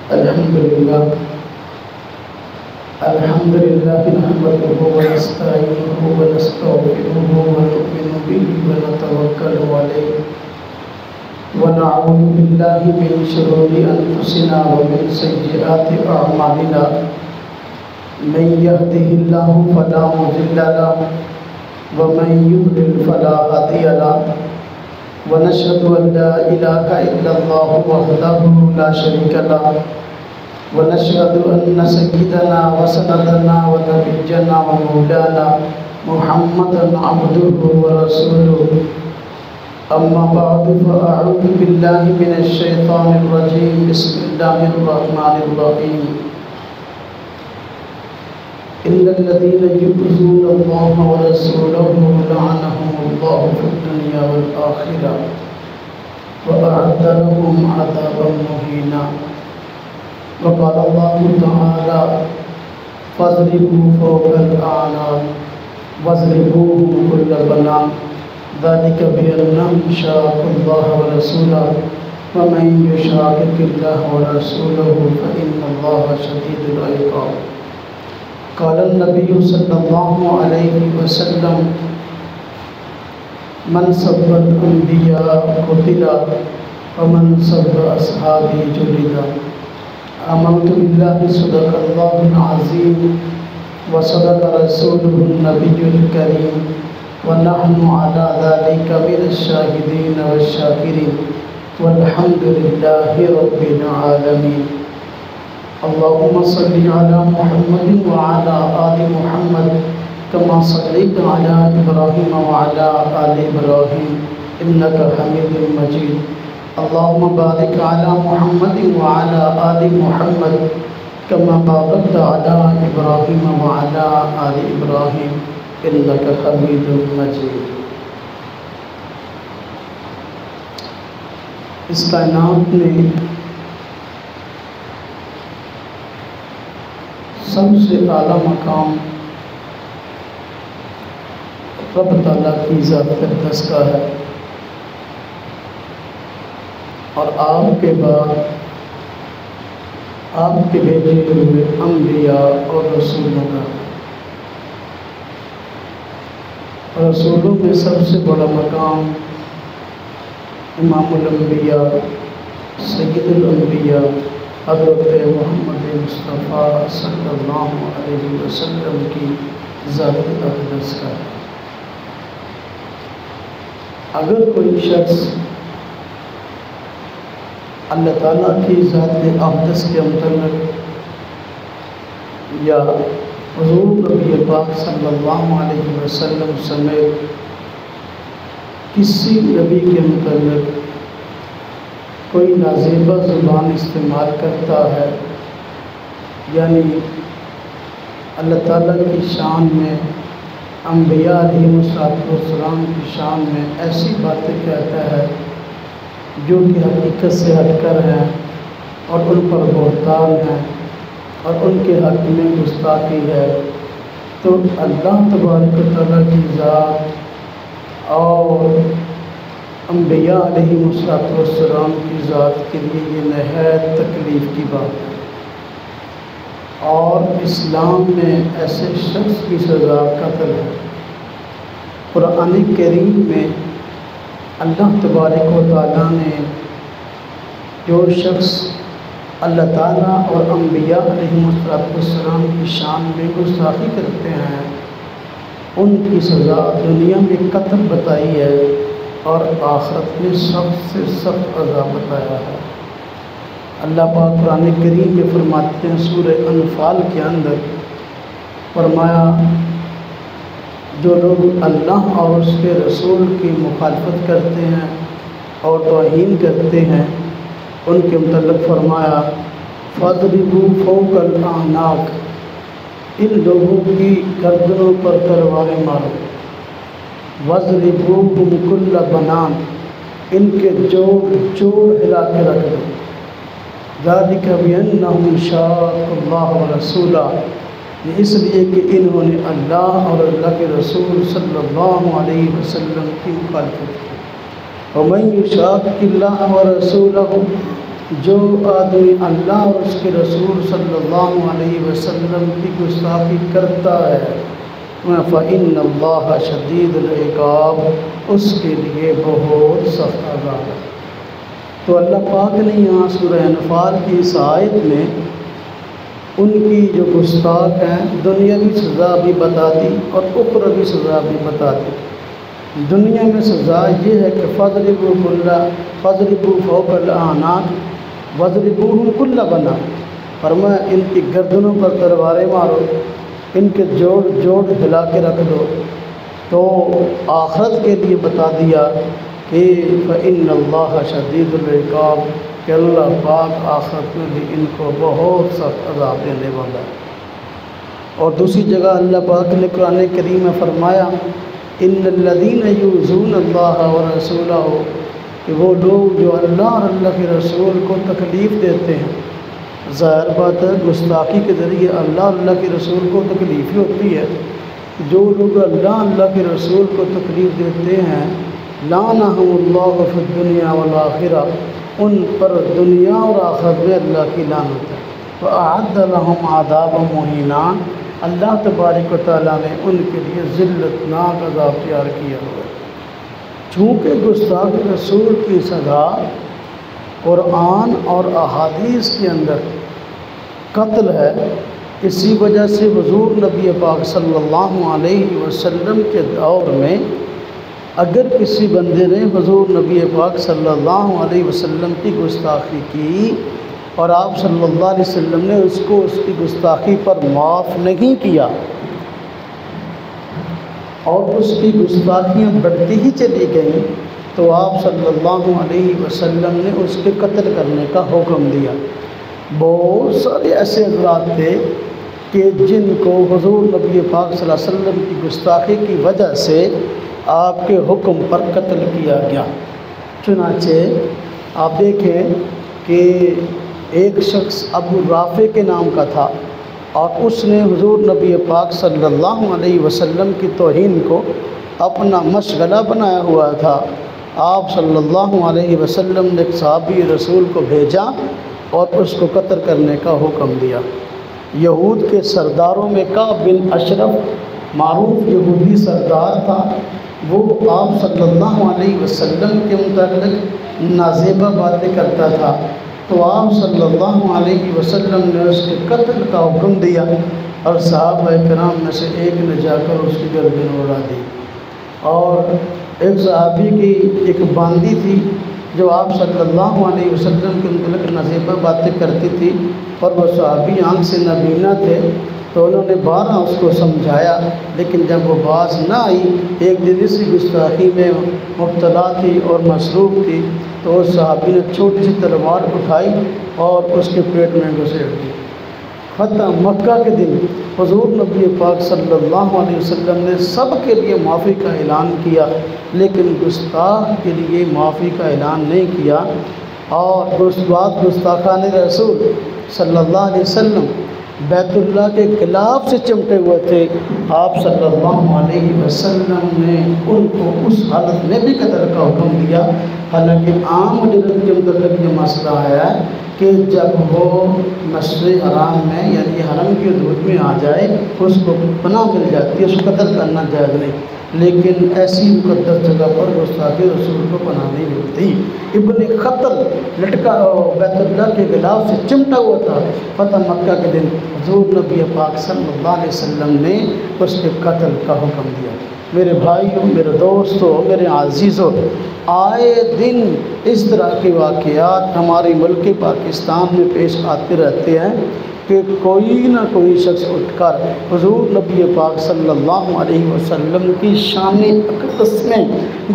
الحمد لله نحمده ونستعينه ونستغفره ونؤمن به ونتوكل عليه ونعوذ بالله من شرور أنفسنا ومن سيئات أعمالنا من يهده الله فلا مضل له ومن يضلل فلا هادي له ونشهد أن لا إله إلا الله وحده لا شريك له ونشهد أن سيدنا وسندنا ونبينا ومولانا محمدا عبده ورسوله أما بعد فأعوذ بالله من الشيطان الرجيم بسم الله الرحمن الرحيم إن الذين يؤذون الله ورسوله لعنهم الله في الدنيا والآخرة وأعد لهم عذابا مهينا وقال الله تعالى فاضربوا فوق الأعناق واضربوهم كل بنان ذلك بأنهم شاقوا الله ورسوله ومن يشاقق الله ورسوله فإن الله شديد العقاب قال النبي صلى الله عليه وسلم من سب الأنبياء قتل ومن سب أصحابي جلد آمنت بالله صدق الله العظيم وصدق رسوله النبي الكريم ونحن على ذلك من الشاهدين والشاكرين والحمد لله رب العالمين اللهم صل على محمد وعلى آل محمد كما صليت على إبراهيم وعلى آل إبراهيم إنك حميد مجيد اللهم بارك على محمد وعلى آل محمد كما باركت على إبراهيم وعلى آل إبراهيم إنك حميد مجيد۔ اس کائنات میں سب سے اعلیٰ مقام رب تعالیٰ کی ذات اقدس کا ہے، اور آپ کے بعد آپ کے بھیجے ہوئے انبیاء اور رسولوں کا۔ رسولوں میں سب سے بڑا مقام امام الانبیاء سید الانبیاء حضرت محمد مصطفیٰ صلی اللہ علیہ وسلم کی ذات اقدس کا ہے۔ اگر کوئی شخص اللہ تعالیٰ کی ذات اقدس کے متعلق یا حضور نبی پاک صلی اللہ علیہ وسلم سمیت کسی نبی کے متعلق کوئی نازیبہ زبان استعمال کرتا ہے، یعنی اللہ تعالیٰ کی شان میں انبیاء علیہ السلام کی شان میں ایسی باتیں کہتا ہے جو کہ حقیقت سے ہٹ کر ہیں اور ان پر بہتان ہے اور ان کے حق میں گستاخی ہے، تو اللہ تبارک و تعالیٰ کی ذات اور انبیاء علیہ السلام کی ذات کے لیے یہ نہایت تکلیف کی بات ہے۔ اور اسلام میں ایسے شخص کی سزا قتل ہے۔ قرآن کریم میں اللہ تبارک و تعالیٰ نے جو شخص اللہ تعالیٰ اور انبیاء علیہ السلام کی شان میں گستاخی کرتے ہیں ان کی سزا دنیا میں قتل بتائی ہے اور آخرت میں سخت سے سخت عذاب بتایا ہے۔ اللہ پاک قرآن کریم میں فرماتے ہیں سورہ انفال کے اندر فرمایا جو لوگ اللہ اور اس کے رسول کی مخالفت کرتے ہیں اور توہین کرتے ہیں ان کے متعلق فرمایا فاضربوا فوق الأعناق، ان لوگوں کی گردنوں پر تلواریں مارو، واضربوہم کل بنان، ان کے جوڑ ہلا کے رکھ دو، ذالک بأنہم شاقوا اللہ ورسولہ، یہ اس لیے کہ انہوں نے اللہ اور اللہ کے رسول صلی اللہ علیہ وسلم کی مخالفت کی۔ ومن یشاقق اللہ ورسولہ، جو آدمی اللہ اور اس کے رسول صلی اللہ علیہ وسلم کی گستاخی کرتا ہے فَإِنَّ اللَّهَ شَدِيدُ الْعِقَابِ، اس کے لیے بہت سخت عذاب ہے۔ تو اللہ پاک نے یہاں سورہ انفال کی اس آیت میں ان کی جو گستاخ ہیں دنیاوی سزا بھی بتا دی اور اخروی سزا بھی بتا دی۔ دنیا میں سزا یہ ہے کہ فَضْرِبُوا فَوْقَ الْأَعْنَاقِ وَاضْرِبُوهُمْ كُلَّ بَنَانٍ، فرمایا ان کی گردنوں پر تلواریں مارو، ان کے جوڑ ہلا کے رکھ دو۔ تو آخرت کے لیے بتا دیا کہ فَإِنَّ اللَّهَ شَدِيدُ الْعِقَابِ، کہ اللہ پاک آخرت میں بھی ان کو بہت سخت عذاب دینے والا ہے۔ اور دوسری جگہ اللہ پاک نے قرآن کریم میں فرمایا إِنَّ الَّذِينَ يُؤْذُونَ اللَّهَ وَرَسُولَهُ، کہ وہ لوگ جو اللہ اور اللہ کے رسول کو تکلیف دیتے ہیں۔ ظاہر بات ہے گستاخی کے ذریعے اللہ اور اللہ کے رسول کو تکلیف ہی ہوتی ہے۔ جو لوگ اللہ کے رسول کو تکلیف دیتے ہیں لعنہم اللہ فی الدنیا والآخرہ، ان پر دنیا اور آخرت میں اللہ کی لعنت ہے۔ وأعد لهم عذابا مہینا، اللہ تبارک و تعالیٰ نے ان کے لیے ذلتناک عذاب تیار کیا ہوا ہے۔ چونکہ گستاخ رسول کی سزا قرآن اور احادیث کے اندر قتل ہے، اسی وجہ سے حضور نبی پاک صلی اللہ علیہ وسلم کے دور میں اگر کسی بندے نے حضور نبی پاک صلی اللہ علیہ وسلم کی گستاخی کی اور آپ صلی اللہ علیہ وسلم نے اس کو اس کی گستاخی پر معاف نہیں کیا اور اس کی گستاخیاں بڑھتی ہی چلی گئیں، تو آپ صلی اللہ علیہ وسلم نے اس کے قتل کرنے کا حکم دیا۔ بہت سارے ایسے حضرات تھے کہ جن کو حضور نبی پاک صلی اللہ علیہ وسلم کی گستاخی کی وجہ سے آپ کے حکم پر قتل کیا گیا۔ چنانچہ آپ دیکھیں کہ ایک شخص ابو رافع کے نام کا تھا اور اس نے حضور نبی پاک صلی اللہ علیہ وسلم کی توہین کو اپنا مشغلہ بنایا ہوا تھا۔ آپ صلی اللہ علیہ وسلم نے ایک صحابی رسول کو بھیجا اور اس کو قتل کرنے کا حکم دیا۔ یہود کے سرداروں میں کعب بن اشرف معروف یہودی سردار تھا، وہ آپ صلی اللہ علیہ وسلم کے متعلق نازیبہ باتیں کرتا تھا، تو آپ صلی اللہ علیہ وسلم نے اس کے قتل کا حکم دیا اور صحابہ کرام میں سے ایک نے جا کر اس کی گردن اڑا دی۔ اور ایک صحابی کی ایک باندی تھی جو آپ صلی اللہ علیہ وسلم کے متعلق نازیبہ باتیں کرتی تھی، اور وہ صحابی آنکھ سے نابینا تھے، تو انہوں نے بارہ اس کو سمجھایا، لیکن جب وہ باز نہ آئی، ایک دن اسی گستاخی میں مبتلا تھی اور مصروف تھی، تو اس صحابی نے چھوٹی سی تلوار اٹھائی اور اس کے پیٹ میں گھسیڑ دی۔ فتح مکہ کے دن حضور نبی پاک صلی اللہ علیہ وسلم نے سب کے لیے معافی کا اعلان کیا، لیکن گستاخ کے لیے معافی کا اعلان نہیں کیا، اور گستاخان رسول صلی اللہ علیہ وسلم بیت اللہ کے غلاف سے چمٹے ہوئے تھے۔ آپ صلی اللہ علیہ وسلم نے ان کو اس حالت میں بھی قتل کا حکم دیا، حالانکہ عام مجرم کے متعلق یہ مسئلہ ہے کہ جب وہ مسجد حرام میں یعنی حرم کی حدود میں آ جائے اس کو پناہ مل جاتی ہے، اس کو قتل کرنا جائز نہیں، لیکن ایسی مقدس جگہ پر گستاخ رسول کو پناہ نہیں ملتی۔ ابن خطل لٹکا بیت اللہ کے غلاف سے چمٹا ہوا تھا۔ فتح مکہ کے دن حضور نبی پاک صلی اللہ علیہ وسلم نے اس کے قتل کا حکم دیا۔ میرے بھائیوں، میرے دوستوں، میرے عزیزوں، آئے دن اس طرح کے واقعات ہمارے ملک پاکستان میں پیش آتے رہتے ہیں کہ کوئی نہ کوئی شخص اٹھ کر حضور نبی پاک صلی اللہ علیہ وسلم کی شان اقدس میں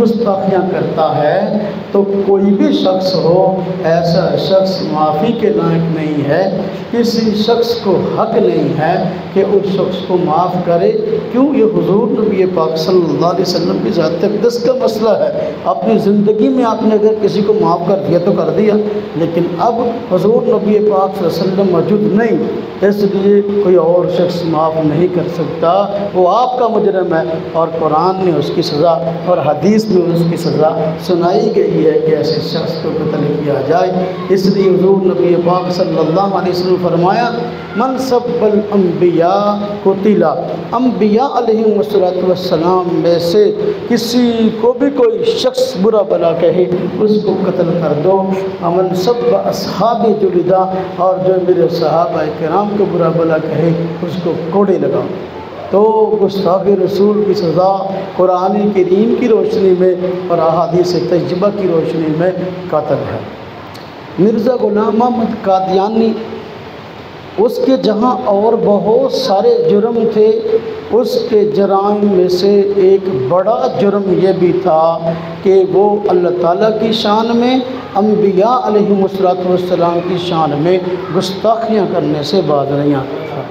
گستاخیاں کرتا ہے، تو کوئی بھی شخص ہو ایسا شخص معافی کے لائق نہیں ہے، کسی شخص کو حق نہیں ہے کہ اس شخص کو معاف کرے۔ کیوں؟ یہ حضور نبی پاک صلی اللہ علیہ وسلم کی ذات اقدس کا مسئلہ ہے۔ اپنی زندگی میں آپ نے اگر کسی کو معاف کر دیا تو کر دیا، لیکن اب حضور نبی پاک صلی اللہ علیہ وسلم موجود نہیں اس لیے کوئی اور شخص معاف نہیں کر سکتا، وہ آپ کا مجرم ہے، اور قرآن نے اس کی سزا اور حدیث میں اس کی سزا سنائی گئی ہے کہ ایسے شخص کو قتل کیا جائے۔ اس لیے حضور نبی پاک صلی اللہ علیہ وسلم نے فرمایا من سب الانبیاء قتل، انبیاء علیہم السلام میں سے کسی کو بھی کوئی شخص برا بلا کہے اس کو قتل کر دو۔ امن سب اصحابی جلدا، اور جو میرے صحابہ کرام کو برا بلا کہے اس کو کوڑے لگاؤ۔ تو گستاخی رسول کی سزا قرآن کریم کی روشنی میں اور احادیث تجربہ کی روشنی میں قتل ہے۔ مرزا غلام احمد قادیانی، اس کے جہاں اور بہت سارے جرم تھے، اس کے جرائم میں سے ایک بڑا جرم یہ بھی تھا کہ وہ اللہ تعالیٰ کی شان میں، انبیاء علیہم السلام کی شان میں گستاخیاں کرنے سے باز نہیں آتا تھا۔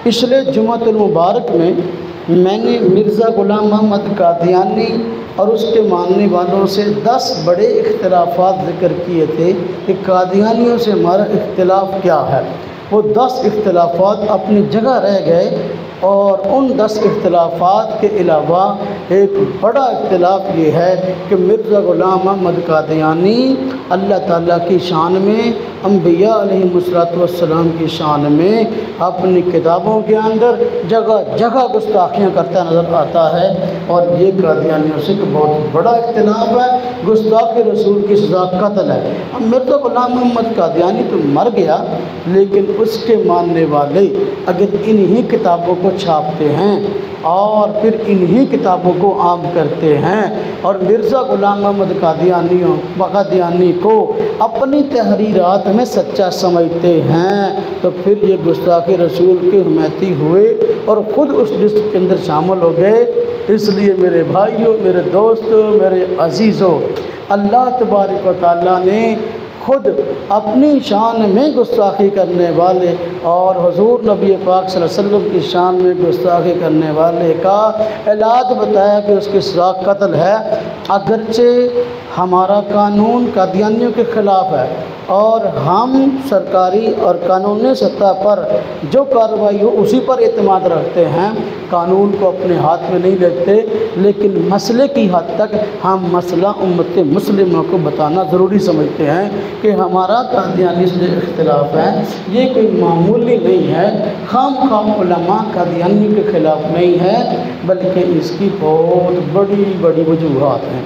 پچھلے جمعہ المبارک میں نے مرزا غلام احمد قادیانی اور اس کے ماننے والوں سے 10 بڑے اختلافات ذکر کیے تھے کہ قادیانیوں سے ہمارا اختلاف کیا ہے۔ وہ 10 اختلافات اپنی جگہ رہ گئے، اور ان 10 اختلافات کے علاوہ ایک بڑا اختلاف یہ ہے کہ مرزا غلام احمد قادیانی اللہ تعالیٰ کی شان میں، انبیاء علیہم السلام کی شان میں اپنی کتابوں کے اندر جگہ جگہ گستاخیاں کرتا نظر آتا ہے، اور یہ قادیانیوں سے ایک بہت بڑا اختلاف ہے۔ گستاخ رسول کی سزا قتل ہے۔ اب مرزا غلام احمد قادیانی تو مر گیا، لیکن اس کے ماننے والے اگر انہی کتابوں کو چھاپتے ہیں اور پھر انہی کتابوں کو عام کرتے ہیں اور مرزا غلام احمد قادیانی کو اپنی تحریرات میں سچا سمجھتے ہیں، تو پھر یہ گستاخی رسول کے حمایتی ہوئے اور خود اس لسٹ کے اندر شامل ہو گئے۔ اس لیے میرے بھائیوں، میرے دوستوں، میرے عزیزوں، اللہ تبارک و تعالیٰ نے خود اپنی شان میں گستاخی کرنے والے اور حضور نبی پاک صلی اللہ علیہ وسلم کی شان میں گستاخی کرنے والے کا علاج بتایا کہ اس کی سزا قتل ہے۔ اگرچہ ہمارا قانون قادیانیوں کے خلاف ہے اور ہم سرکاری اور قانونی سطح پر جو کارروائی ہو اسی پر اعتماد رکھتے ہیں، قانون کو اپنے ہاتھ میں نہیں لیتے، لیکن مسئلے کی حد تک ہم مسئلہ امت مسلمہ کو بتانا ضروری سمجھتے ہیں کہ ہمارا قادیانی سے اختلاف ہے یہ کوئی معمولی نہیں ہے، خام علماء قادیانی کے خلاف نہیں ہے، بلکہ اس کی بہت بڑی بڑی وجوہات ہیں۔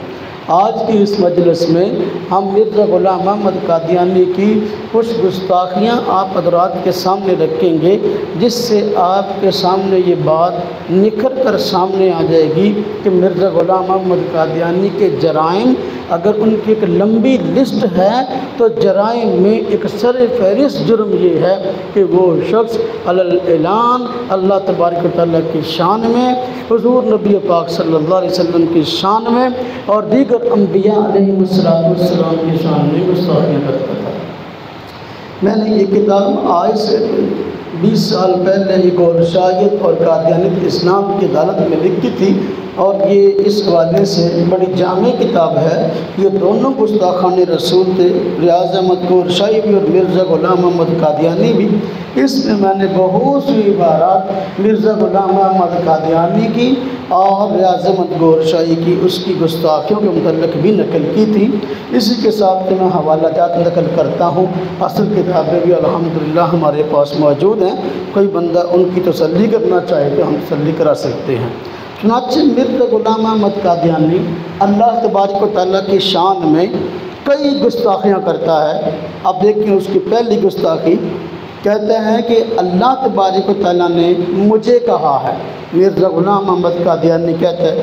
آج کی اس مجلس میں ہم مرزا غلام احمد قادیانی کی کچھ گستاخیاں آپ حضرات کے سامنے رکھیں گے، جس سے آپ کے سامنے یہ بات نکھر کر سامنے آ جائے گی کہ مرزا غلام احمد قادیانی کے جرائم اگر ان کی ایک لمبی لسٹ ہے تو جرائم میں ایک سر فہرست جرم یہ ہے کہ وہ شخص اعلان اللہ تبارک و تعالیٰ کی شان میں، حضور نبی پاک صلی اللہ علیہ وسلم کی شان میں اور دیگر انبیاء علیہم السلام کی شان میں گستاخیاں کرتا تھا۔ میں نے یہ کتاب آج سے 20 سال پہلے یہ غور شاہیت اور قادیانیت اسلام کی عدالت میں لکھی تھی، اور یہ اس حوالے سے بڑی جامع کتاب ہے۔ یہ دونوں گستاخان رسول تھے، ریاض احمد غور شاہی بھی اور مرزا غلام احمد قادیانی بھی۔ اس میں نے بہت سی عبارات مرزا غلام احمد قادیانی کی اور ریاض احمد غور شاہی کی اس کی گستاخیوں کے متعلق بھی نقل کی تھی۔ اسی کے ساتھ میں حوالہ جات نقل کرتا ہوں، اصل کتابیں بھی الحمدللہ ہمارے پاس موجود ہیں، کوئی بندہ ان کی تسلی کرنا چاہے تو ہم تسلی کرا سکتے ہیں۔ چنانچہ مرزا غلام احمد قادیانی اللہ تبارک و تعالیٰ کی شان میں کئی گستاخیاں کرتا ہے۔ اب دیکھیں اس کی پہلی گستاخی، کہتے ہیں کہ اللہ تبارک و تعالیٰ نے مجھے کہا ہے۔ مرزا غلام احمد قادیانی کہتا ہے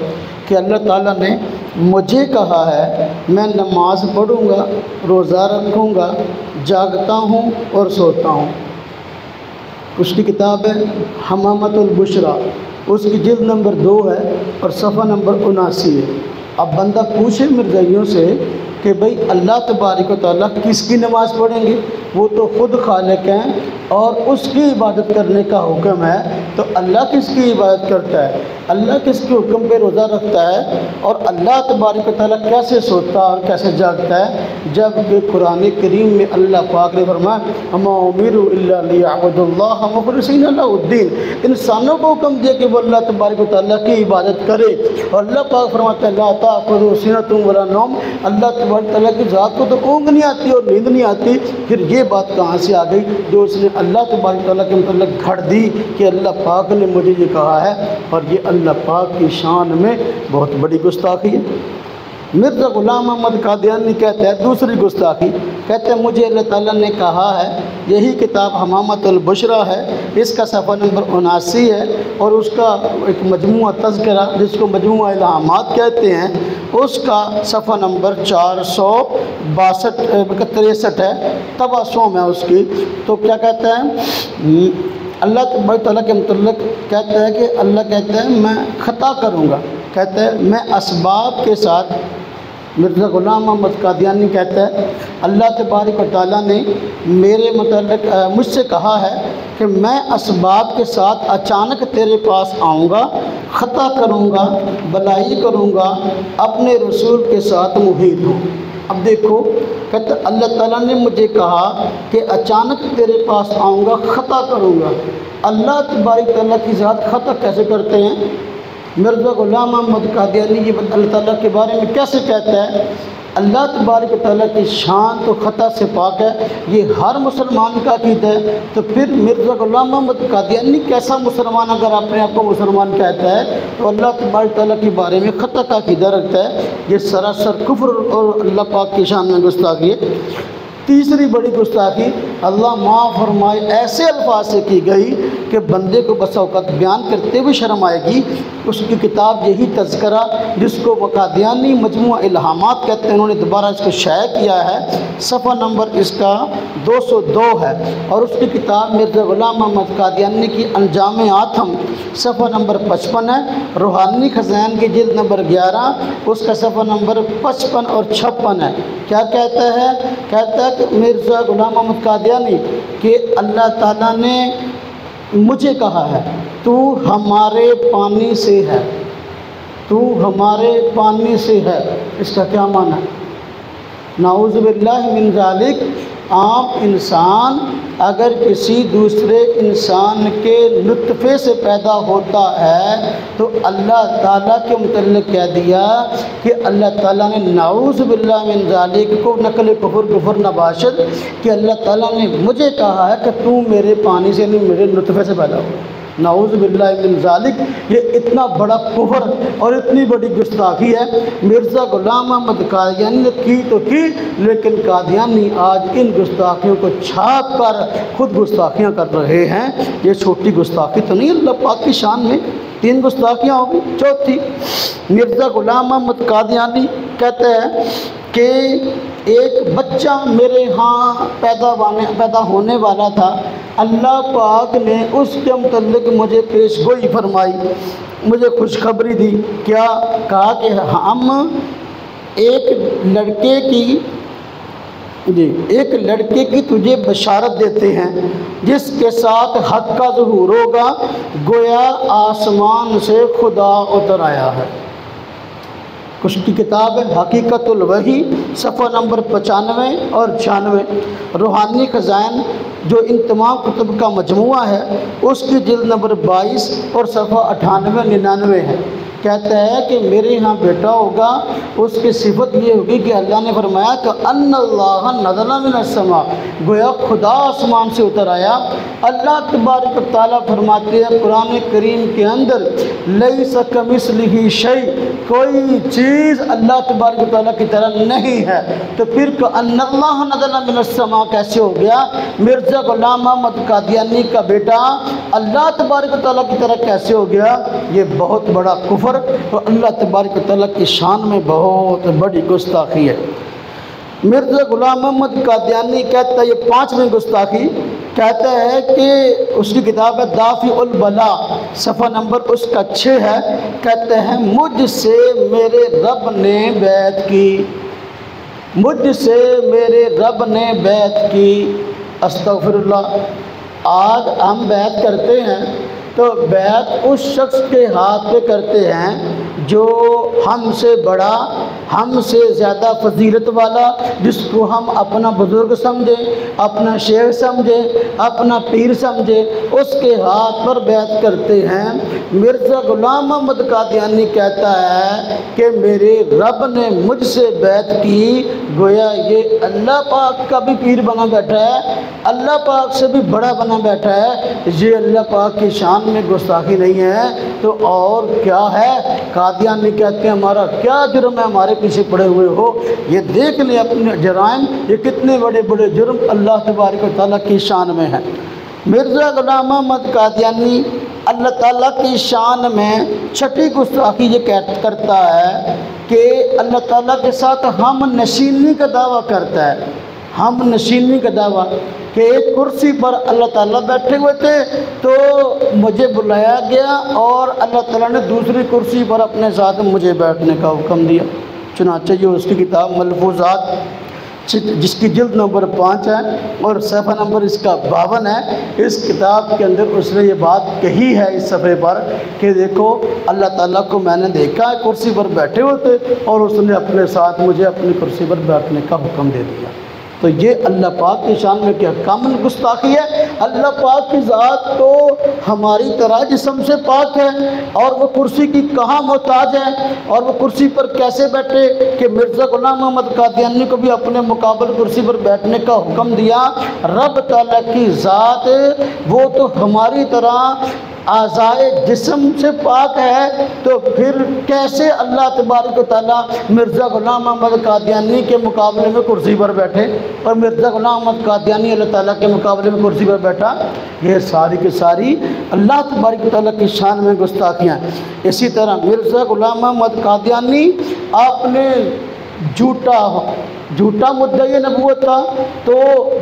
کہ اللہ تعالیٰ نے مجھے کہا ہے میں نماز پڑھوں گا، روزہ رکھوں گا، جاگتا ہوں اور سوتا ہوں۔ اس کی کتاب ہے حمامۃ البشریٰ، اس کی جلد نمبر 2 ہے اور صفحہ نمبر 79 ہے۔ اب بندہ پوچھے مرزائیوں سے کہ بھئی اللہ تبارک و تعالیٰ کس کی نماز پڑھیں گے؟ وہ تو خود خالق ہیں اور اس کی عبادت کرنے کا حکم ہے، تو اللہ کس کی عبادت کرتا ہے، اللہ کس کے حکم پہ روزہ رکھتا ہے، اور اللہ تبارک و تعالیٰ کیسے سوتا اور کیسے جاگتا ہے، جب کہ قرآن کریم میں اللہ پاک نے فرمایا وما امروا الا لیعبدوا اللہ مخلصین لہ الدین، انسانوں کو حکم دیا کہ وہ اللہ تبارک و تعالیٰ کی عبادت کرے، اور اللہ پاک فرماتا ہے لا تأخذہ سنۃ ولا نوم، اللہ تبارک و تعالیٰ کی ذات کو تو اونگ نہیں آتی اور نیند نہیں آتی۔ پھر یہ بات کہاں سے آ گئی جو اس نے اللہ تبارک و تعالیٰ کے متعلق گھڑ دی کہ اللہ پاک نے مجھے یہ کہا ہے، اور یہ اللہ پاک کی شان میں بہت بڑی گستاخی ہے۔ مرزا غلام احمد قادیانی کہتا ہے دوسری گستاخی، کہتے ہیں مجھے اللہ تعالیٰ نے کہا ہے، یہی کتاب حمامۃ البشریٰ ہے، اس کا صفحہ نمبر 79 ہے، اور اس کا ایک مجموعہ تذکرہ جس کو مجموعہ الہامات کہتے ہیں، اس کا صفحہ نمبر 463 ہے، تبسم ہے اس کی۔ تو کیا کہتا ہے اللہ تبارک تعالیٰ کے متعلق، کہتا ہے کہ اللہ کہتا ہے میں خطا کروں گا، کہتا ہے میں اسباب کے ساتھ، مرزا غلام احمد قادیانی کہتا ہے اللہ تبارک و تعالیٰ نے میرے متعلق مجھ سے کہا ہے کہ میں اسباب کے ساتھ اچانک تیرے پاس آؤں گا، خطا کروں گا، بلائی کروں گا، اپنے رسول کے ساتھ محیط ہوں۔ اب دیکھو کہتا اللہ تعالیٰ نے مجھے کہا کہ اچانک تیرے پاس آؤں گا، خطا کروں گا۔ اللہ تبارک تعالیٰ کی ذات خطا کیسے کرتے ہیں؟ مرزا غلام احمد قادیانی یہ اللہ تعالیٰ کے بارے میں کیسے کہتا ہے؟ اللہ تبارک و تعالیٰ کی شان تو خطا سے پاک ہے، یہ ہر مسلمان کا عقیدہ ہے، تو پھر مرزا غلام احمد قادیانی کیسا مسلمان اگر اپنے آپ کو مسلمان کہتا ہے تو اللہ تبارک تعالیٰ کے بارے میں خطا کا عقیدہ رکھتا ہے؟ یہ سراسر کفر اور اللہ پاک کی شان میں گستاخی ہے۔ تیسری بڑی گستاخی اللہ معاف فرمائے ایسے الفاظ سے کی گئی کہ بندے کو بس اوقات بیان کرتے ہوئے شرم آئے گی۔ اس کی کتاب یہی تذکرہ جس کو قادیانی مجموعہ الہامات کہتے ہیں، انہوں نے دوبارہ اس کو شائع کیا ہے، صفحہ نمبر اس کا 202 ہے، اور اس کی کتاب مرزا غلام احمد قادیانی کی انجام آتم صفحہ نمبر 55 ہے، روحانی خزائن کی جلد نمبر 11 اس کا صفحہ نمبر 55 اور 56 ہے۔ کیا کہتا ہے؟ کہتا ہے کہ مرزا غلام احمد قادیانی کہ اللہ تعالیٰ نے مجھے کہا ہے تو ہمارے پانی سے ہے، تو ہمارے پانی سے ہے۔ اس کا کیا معنی ہے؟ نعوذ باللہ من ذالک، عام انسان اگر کسی دوسرے انسان کے نطفے سے پیدا ہوتا ہے تو اللہ تعالیٰ کے متعلق کہہ دیا کہ اللہ تعالیٰ نے نعوذ باللہ من ذالک کو نقل کفر نباشد کہ اللہ تعالیٰ نے مجھے کہا ہے کہ تو میرے پانی سے نہیں میرے نطفے سے پیدا ہو۔ نعوذ باللہ من ذالک، یہ اتنا بڑا کفر اور اتنی بڑی گستاخی ہے۔ مرزا غلام احمد قادیانی نے کی تو کی، لیکن قادیانی آج ان گستاخیوں کو چھاپ کر خود گستاخیاں کر رہے ہیں۔ یہ چھوٹی گستاخی تو نہیں اللہ پاک کی شان میں، 3 گستاخیاں ہوگی۔ چوتھی، مرزا غلام احمد قادیانی کہتے ہیں کہ ایک بچہ میرے ہاں پیدا ہونے والا تھا، اللہ پاک نے اس کے متعلق مجھے پیش گوئی فرمائی، مجھے خوشخبری دی۔ کیا کہا کہ ہم ایک لڑکے کی تجھے بشارت دیتے ہیں جس کے ساتھ حق کا ظہور ہوگا، گویا آسمان سے خدا اتر آیا ہے۔ اس کی کتاب ہے حقیقت الوحی صفحہ نمبر 95 اور 96، روحانی خزائن جو ان تمام کتب کا مجموعہ ہے اس کی جلد نمبر 22 اور صفحہ 98-99 ہے۔ کہتا ہے کہ میرے ہاں بیٹا ہوگا، اس کی صفت یہ ہوگی کہ اللہ نے فرمایا کہ ان اللہ نزل من السماء، گویا خدا آسمان سے اتر آیا۔ اللہ تبارک و تعالیٰ فرماتے ہیں قرآن کریم کے اندر لیس کمثلہ شیء، کوئی چیز اللہ تبارک و تعالیٰ کی طرح نہیں ہے، تو پھر کہ ان اللہ نزل من السماء کیسے ہو گیا؟ مرزا غلام احمد قادیانی کا بیٹا اللہ تبارک و تعالیٰ کی طرح کیسے ہو گیا؟ یہ بہت بڑا کفر اور اللہ تبارک و تعالیٰ کی شان میں بہت بڑی گستاخی ہے۔ مرزا غلام احمد قادیانی کہتا ہے، یہ 5ویں گستاخی، کہتا ہے کہ اس کی کتاب ہے دافع البلا صفحہ نمبر اس کا 6 ہے، کہتے ہیں مجھ سے میرے رب نے بیعت کی، مجھ سے میرے رب نے بیعت کی۔ استغفر اللہ، آج ہم بیعت کرتے ہیں تو بیعت اس شخص کے ہاتھ پہ کرتے ہیں جو ہم سے بڑا، ہم سے زیادہ فضیلت والا، جس کو ہم اپنا بزرگ سمجھیں، اپنا شیخ سمجھیں، اپنا پیر سمجھیں، اس کے ہاتھ پر بیعت کرتے ہیں۔ مرزا غلام محمد قادیانی کہتا ہے کہ میرے رب نے مجھ سے بیعت کی، گویا یہ اللہ پاک کا بھی پیر بنا بیٹھا ہے، اللہ پاک سے بھی بڑا بنا بیٹھا ہے، یہ اللہ پاک کی شان میں گستاخی نہیں ہے تو اور کیا ہے؟ قادیانی کہتے ہیں ہمارا کیا جرم ہے ہمارے پیچھے پڑے ہوئے ہو؟ یہ دیکھ لیں اپنے جرائم، یہ کتنے بڑے بڑے جرم اللہ تبارک و تعالیٰ کی شان میں ہیں۔ مرزا غلام محمد قادیانی اللہ تعالیٰ کی شان میں چھٹی گستاخی یہ کرتا ہے کہ اللہ تعالیٰ کے ساتھ ہم نشینی کا دعویٰ کرتا ہے۔ ہم نشینی کا دعویٰ کہ ایک کرسی پر اللہ تعالیٰ بیٹھے ہوئے تھے تو مجھے بلایا گیا اور اللہ تعالیٰ نے دوسری کرسی پر اپنے ساتھ مجھے بیٹھنے کا حکم دیا۔ چنانچہ یہ اس کی کتاب ملفوظات جس کی جلد نمبر 5 ہے اور صفحہ نمبر اس کا 52 ہے، اس کتاب کے اندر اس نے یہ بات کہی ہے اس صفحے پر کہ دیکھو اللہ تعالیٰ کو میں نے دیکھا ہے کرسی پر بیٹھے ہوتے اور اس نے اپنے ساتھ مجھے اپنی کرسی پر بیٹھنے کا حکم دے دیا۔ تو یہ اللہ پاک کی شان میں کیا کامل گستاخی ہے؟ اللہ پاک کی ذات تو ہماری طرح جسم سے پاک ہے اور وہ کرسی کی کہاں محتاج ہے اور وہ کرسی پر کیسے بیٹھے کہ مرزا غلام محمد قادیانی کو بھی اپنے مقابل کرسی پر بیٹھنے کا حکم دیا۔ رب تعالیٰ کی ذات وہ تو ہماری طرح اعضائے جسم سے پاک ہے، تو پھر کیسے اللہ تبارک و تعالیٰ مرزا غلام محمد قادیانی کے مقابلے میں کرسی پر بیٹھے اور مرزا غلام محمد قادیانی اللہ تعالیٰ کے مقابلے میں کرسی پر بیٹھا؟ یہ ساری کی ساری اللہ تبارک و تعالیٰ کی شان میں گستاخیاں۔ اسی طرح مرزا غلام محمد قادیانی آپ نے جھوٹا مدعی نبوت تھا تو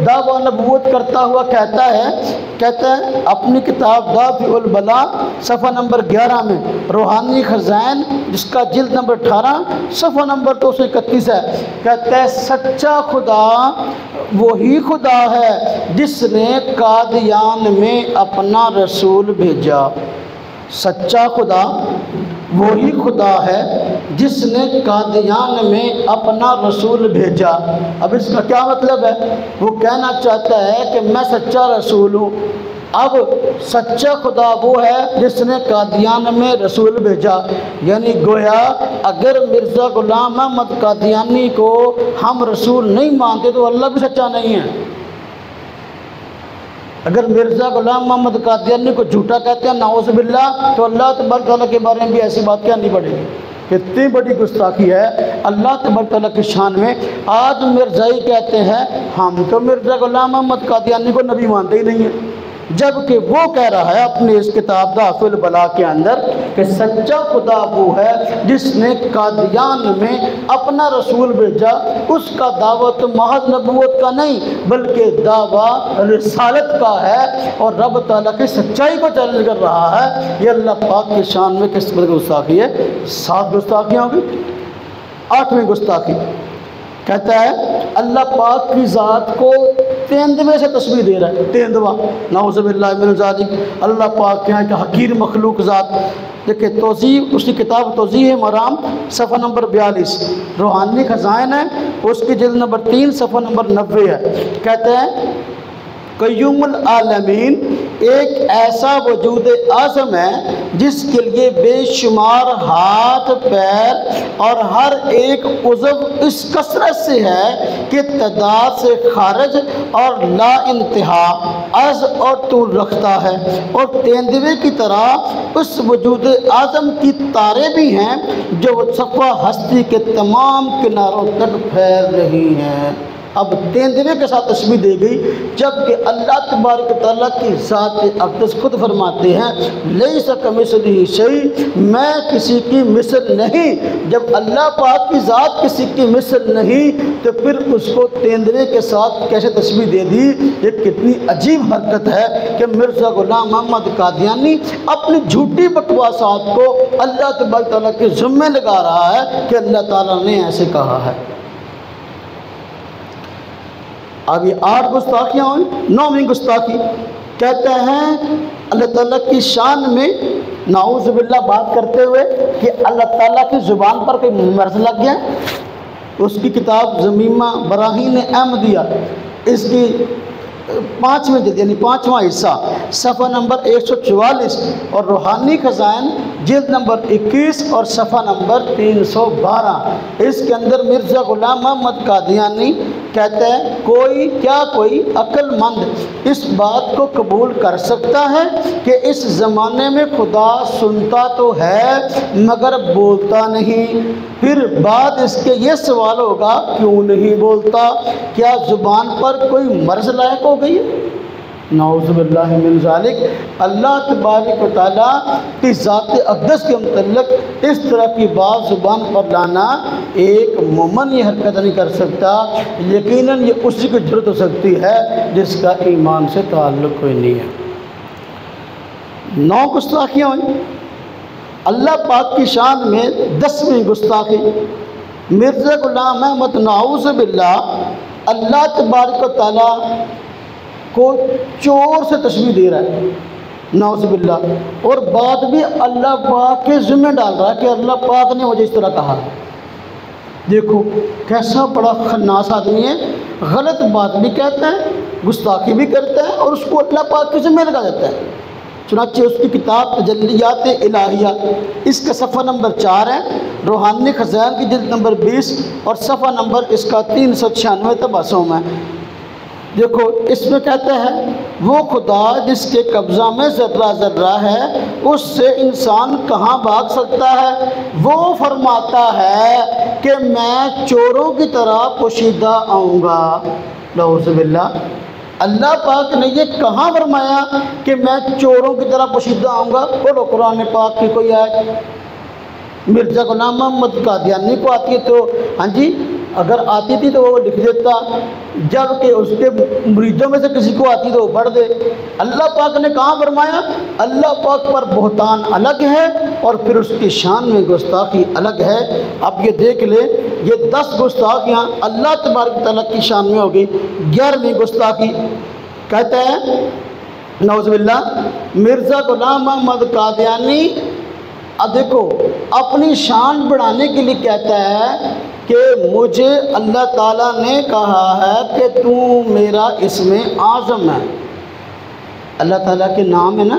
دعویٰ نبوت کرتا ہوا کہتا ہے اپنی کتاب دافع البلا صفحہ نمبر 11 میں روحانی خزائن جس کا جلد نمبر 18 صفحہ نمبر 231 ہے، کہتا ہے سچا خدا وہی خدا ہے جس نے قادیان میں اپنا رسول بھیجا۔ سچا خدا وہی خدا ہے جس نے قادیان میں اپنا رسول بھیجا۔ اب اس کا کیا مطلب ہے؟ وہ کہنا چاہتا ہے کہ میں سچا رسول ہوں، اب سچا خدا وہ ہے جس نے قادیان میں رسول بھیجا، یعنی گویا اگر مرزا غلام محمد قادیانی کو ہم رسول نہیں مانتے تو اللہ بھی سچا نہیں ہے۔ اگر مرزا غلام محمد قادیانی کو جھوٹا کہتے ہیں نعوذ باللہ تو اللہ تبارک تعالیٰ کے بارے میں بھی ایسی بات کہنی پڑے گی۔ کتنی بڑی گستاخی ہے اللہ تبارک تعالیٰ کی شان میں۔ آج مرزائی کہتے ہیں ہم تو مرزا غلام محمد قادیانی کو نبی مانتے ہی نہیں ہیں، جبکہ وہ کہہ رہا ہے اپنی اس کتاب دافع البلا کے اندر کہ سچا خدا وہ ہے جس نے قادیان میں اپنا رسول بھیجا۔ اس کا دعویٰ تو محض نبوت کا نہیں بلکہ دعویٰ رسالت کا ہے اور رب تعالیٰ کی سچائی کو چیلنج کر رہا ہے۔ یہ اللہ پاک کی شان میں کس طرح کی گستاخی ہے؟ 7 گستاخیاں ہوگی۔ 8ویں گستاخی کہتا ہے اللہ پاک کی ذات کو تیندوے سے تشبیہ دے رہا ہے۔ تیندوا نعوذ باللہ من ذالک، اللہ پاک کے یہاں کا حقیر مخلوق ذات۔ دیکھیں توضیح اس کی کتاب توضیح مرام صفحہ نمبر 42 روحانی خزائن ہے، اس کی جلد نمبر 3 صفحہ نمبر 90 ہے۔ کہتے ہیں قیوم العالمین ایک ایسا وجود اعظم ہے جس کے لیے بے شمار ہاتھ پیر اور ہر ایک عضو اس کثرت سے ہے کہ تعداد سے خارج اور لا انتہا عرض اور طول رکھتا ہے، اور تیندوے کی طرح اس وجود اعظم کی تاریں بھی ہیں جو صفحہ ہستی کے تمام کناروں تک پھیل رہی ہیں۔ اب تیندوے کے ساتھ تشبیہ دی گئی، جبکہ اللہ تبارک تعالیٰ کی ذات اقدس خود فرماتے ہیں لیس کمثلہ شیء، میں کسی کی مثل نہیں۔ جب اللہ پاک کی ذات کسی کی مثل نہیں تو پھر اس کو تیندوے کے ساتھ کیسے تشبیہ دے دی؟ یہ کتنی عجیب حرکت ہے کہ مرزا غلام محمد قادیانی اپنی جھوٹی بکواسات کو اللہ تبارک تعالیٰ کے ذمے لگا رہا ہے کہ اللہ تعالیٰ نے ایسے کہا ہے۔ اب یہ 8 گستاخیاں ہوئیں۔ 9ویں گستاخی کہتے ہیں اللہ تعالیٰ کی شان میں نعوذ باللہ بات کرتے ہوئے کہ اللہ تعالیٰ کی زبان پر کوئی مرض لگ گیا. اس کی کتاب ضمیمہ براہین احمدیہ اس کی 5ویں جلد یعنی 5واں حصہ صفحہ نمبر 144 اور روحانی خزائن جلد نمبر 21 اور صفحہ نمبر 312 اس کے اندر مرزا غلام محمد قادیانی کہتے ہیں کوئی عقل مند اس بات کو قبول کر سکتا ہے کہ اس زمانے میں خدا سنتا تو ہے مگر بولتا نہیں. پھر بعد اس کے یہ سوال ہوگا کیوں نہیں بولتا؟ کیا زبان پر کوئی مرض لاحق ہو گئی ہے؟ نعوذ باللہ من ذالک. اللہ تبارک و تعالیٰ کی ذات اقدس کے متعلق اس طرح کی بات زبان پر لانا ایک مومن یہ حرکت نہیں کر سکتا. یقیناً یہ اسی کی جرت ہو سکتی ہے جس کا ایمان سے تعلق کوئی نہیں ہے. 9 گستاخیاں ہوئیں. اللہ پاک کی شان میں 10ویں گستاخی مرزا غلام احمد نعوذ باللہ اللہ تبارک و تعالیٰ کو چور سے تشبیہ دے رہا ہے نعوذ باللہ، اور بات بھی اللہ پاک کے ذمہ ڈال رہا ہے کہ اللہ پاک نے مجھے اس طرح کہا. دیکھو کیسا بڑا خناس آدمی ہے، غلط بات بھی کہتا ہے، گستاخی بھی کرتا ہے اور اس کو اللہ پاک کے ذمہ لگا دیتا ہے. چنانچہ اس کی کتاب تجلیات الہیہ اس کا صفحہ نمبر 4 ہے، روحانی خزائن کی جلد نمبر 20 اور صفحہ نمبر اس کا 396 تبسم ہے. دیکھو اس میں کہتا ہے وہ خدا جس کے قبضہ میں ذرہ ذرہ ہے اس سے انسان کہاں بھاگ سکتا ہے؟ وہ فرماتا ہے کہ میں چوروں کی طرح پوشیدہ آؤں گا. نعوذ باللہ. اللہ پاک نے یہ کہاں فرمایا کہ میں چوروں کی طرح پوشیدہ آؤں گا؟ بولو قرآن پاک کی کوئی آیت. مرزا غلام محمد قادیانی کو آتی ہے تو ہاں جی اگر آتی تھی تو وہ لکھ دیتا، جب کہ اس کے مریدوں میں سے کسی کو آتی تو وہ پڑھ دے. اللہ پاک نے کہاں فرمایا؟ اللہ پاک پر بہتان الگ ہے اور پھر اس کی شان میں گستاخی الگ ہے. اب یہ دیکھ لیں یہ 10 گستاخیاں اللہ تبارک تعالیٰ کی شان میں ہو گئی. 11ویں گستاخی کہتا ہے نعوذ باللہ مرزا غلام محمد قادیانی اب دیکھو اپنی شان بڑھانے کے لیے کہتا ہے کہ مجھے اللہ تعالیٰ نے کہا ہے کہ تو میرا اسم اعظم ہے. اللہ تعالیٰ کے نام ہے نا،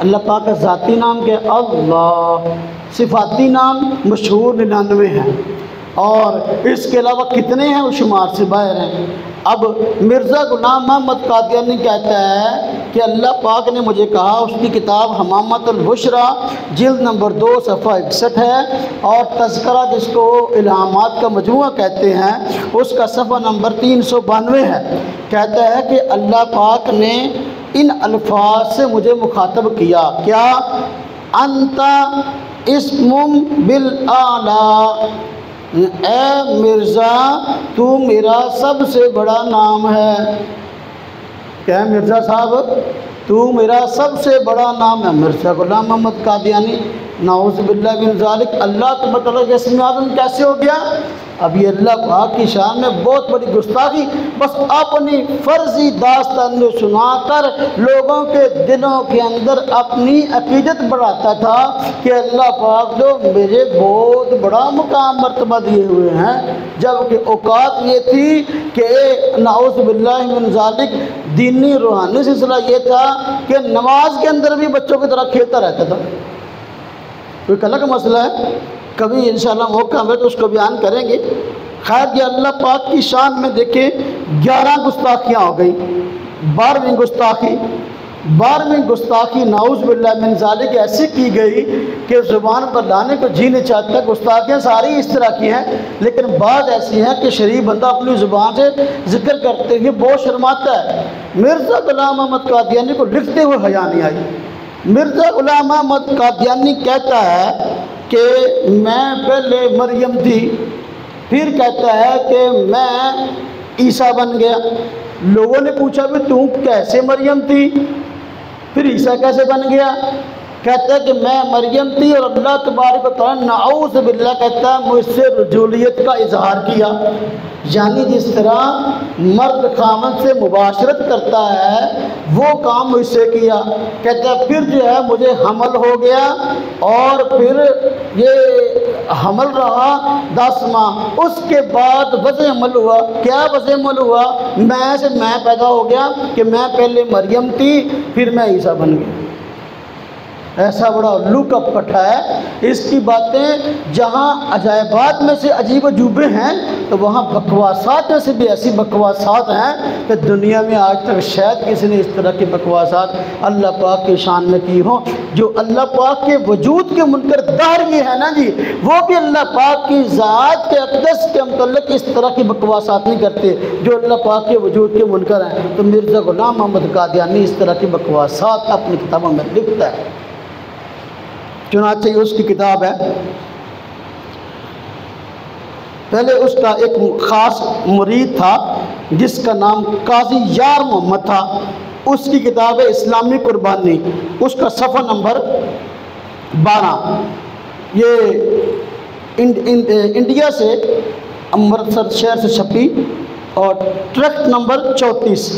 اللہ پاک کا ذاتی نام کیا؟ اللہ. صفاتی نام مشہور 99 ہیں اور اس کے علاوہ کتنے ہیں وہ شمار سے باہر ہیں. اب مرزا غلام محمد قادیانی کہتا ہے کہ اللہ پاک نے مجھے کہا، اس کی کتاب حمامت البشرا جلد نمبر 2 صفحہ 61 ہے اور تذکرہ جس کو الہامات کا مجموعہ کہتے ہیں اس کا صفحہ نمبر 392 ہے. کہتا ہے کہ اللہ پاک نے ان الفاظ سے مجھے مخاطب کیا، کیا؟ انت اسم بالاعلی، اے مرزا تو میرا سب سے بڑا نام ہے. کیا مرزا صاحب تو میرا سب سے بڑا نام ہے. مرزا غلام محمد قادیانی نعوذ باللہ من ذالک. اللہ تبارک و تعالیٰ کا اسم اعظم کیسے ہو گیا؟ اب یہ اللہ پاک کی شان میں بہت بڑی گستاخی، بس اپنی فرضی داستان میں سنا کر لوگوں کے دلوں کے اندر اپنی عقیدت بڑھاتا تھا کہ اللہ پاک جو مجھے بہت بڑا مقام مرتبہ دیے ہوئے ہیں، جبکہ اوقات یہ تھی کہ نعوذ باللہ من ذالک دینی روحانی سلسلہ یہ تھا کہ نماز کے اندر بھی بچوں کی طرح کھیلتا رہتا تھا. کوئی الگ مسئلہ ہے، کبھی انشاءاللہ موقع میں تو اس کو بیان کریں گے. خیر یہ اللہ پاک کی شان میں دیکھیں 11 گستاخیاں ہو گئی. 12ویں گستاخی نعوذ باللہ من ذالک ایسی کی گئی کہ زبان پر لانے کو جی نہیں چاہتا. گستاخیاں ساری اس طرح کی ہیں لیکن بعض ایسی ہیں کہ شریف بندہ اپنی زبان سے ذکر کرتے ہوئے بہت شرماتا ہے. مرزا غلام محمد قادیانی کو لکھتے ہوئے حیا نہیں آئی. مرزا غلام محمد قادیانی کہتا ہے کہ میں پہلے مریم تھی، پھر کہتا ہے کہ میں عیسیٰ بن گیا. لوگوں نے پوچھا بھی تو کیسے مریم تھی پھر عیسیٰ کیسے بن گیا؟ کہتا ہے کہ میں مریم تھی اور اللہ تبارک و تعالیٰ نعوذ باللہ کہتا ہے مجھ سے رجولیت کا اظہار کیا، یعنی جس طرح مرد خامن سے مباشرت کرتا ہے وہ کام مجھ سے کیا۔ کہتا ہے پھر جو ہے مجھے حمل ہو گیا اور پھر یہ حمل رہا 10 ماہ، اس کے بعد وضع حمل ہوا۔ کیا وضع حمل ہوا؟ میں سے میں پیدا ہو گیا کہ میں پہلے مریم تھی پھر میں عیسیٰ بن گیا۔ ایسا بڑا لک اپ کٹھا ہے۔ اس کی باتیں جہاں عجائبات میں سے عجیب و عجوبے ہیں تو وہاں بکواسات میں سے بھی ایسی بکواسات ہیں کہ دنیا میں آج تک شاید کسی نے اس طرح کی بکواسات اللہ پاک کی شان میں کی ہوں۔ جو اللہ پاک کے وجود کے منکر دار یہ ہے نا جی، وہ بھی اللہ پاک کی ذات کے اقدس کے متعلق اس طرح کی بکواسات نہیں کرتے جو اللہ پاک کے وجود کے منکر ہیں۔ تو مرزا غلام محمد قادیانی اس طرح کی بکواسات اپنی کتابوں میں لکھتا ہے۔ چنانچہ اس کی کتاب ہے، پہلے اس کا ایک خاص مرید تھا جس کا نام قاضی یار محمد تھا، اس کی کتاب ہے اسلامی قربانی، اس کا صفحہ نمبر 12، یہ انڈیا سے امرتسر شہر سے چھپی اور ٹرکٹ نمبر 34۔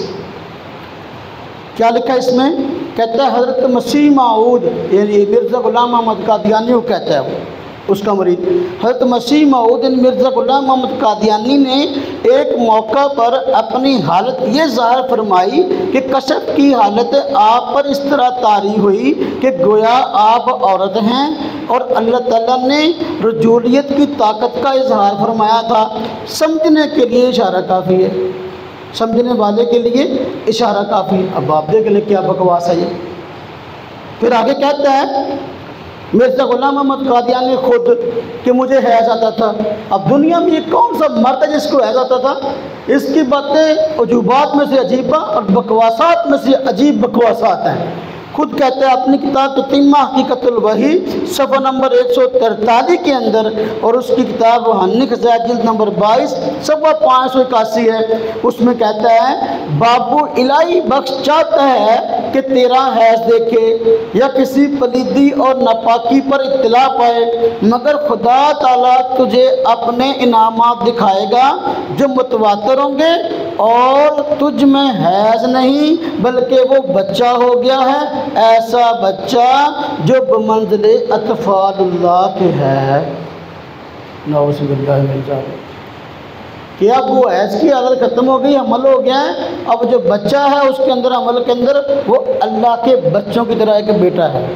کیا لکھا اس میں؟ کہتا ہے حضرت مسیح موعود، یعنی مرزا غلام محمد قادیانی کو کہتا ہے وہ اس کا مرید، حضرت مسیح موعود مرزا غلام محمد قادیانی نے ایک موقع پر اپنی حالت یہ ظاہر فرمائی کہ کشف کی حالت آپ پر اس طرح طاری ہوئی کہ گویا آپ عورت ہیں اور اللہ تعالیٰ نے رجولیت کی طاقت کا اظہار فرمایا تھا۔ سمجھنے کے لیے اشارہ کافی ہے، سمجھنے والے کے لیے اشارہ کافی۔ اب آپ دیکھ لیں کیا بکواس ہے یہ۔ پھر آگے کہتا ہے مرزا غلام محمد قادیانی خود کہ مجھے حیض آتا تھا۔ اب دنیا میں یہ کون سا مرد ہے جس کو حیض آتا تھا؟ اس کی باتیں عجوبات میں سے عجیبہ اور بکواسات میں سے عجیب بکواسات ہیں۔ خود کہتا ہے اپنی کتاب تتمہ حقیقت الوحی صفحہ نمبر 143 کے اندر، اور اس کی کتاب روحانی خزائن جلد نمبر 22 صفحہ 581 ہے، اس میں کہتا ہے بابو الہی بخش چاہتا ہے کہ تیرا حیض دیکھے یا کسی پلیدی اور ناپاکی پر اطلاع پائے، مگر خدا تعالیٰ تجھے اپنے انعامات دکھائے گا جو متواتر ہوں گے، اور تجھ میں حیض نہیں بلکہ وہ بچہ ہو گیا ہے، ایسا بچہ جو بمنزل اطفال اللہ کے ہے۔ نعوذ باللہ من ذالک، کہ اب وہ حیض کی حالت ختم ہو گئی، عمل ہو گیا ہے، اب جو بچہ ہے اس کے اندر عمل کے اندر وہ اللہ کے بچوں کی طرح ایک بیٹا ہے۔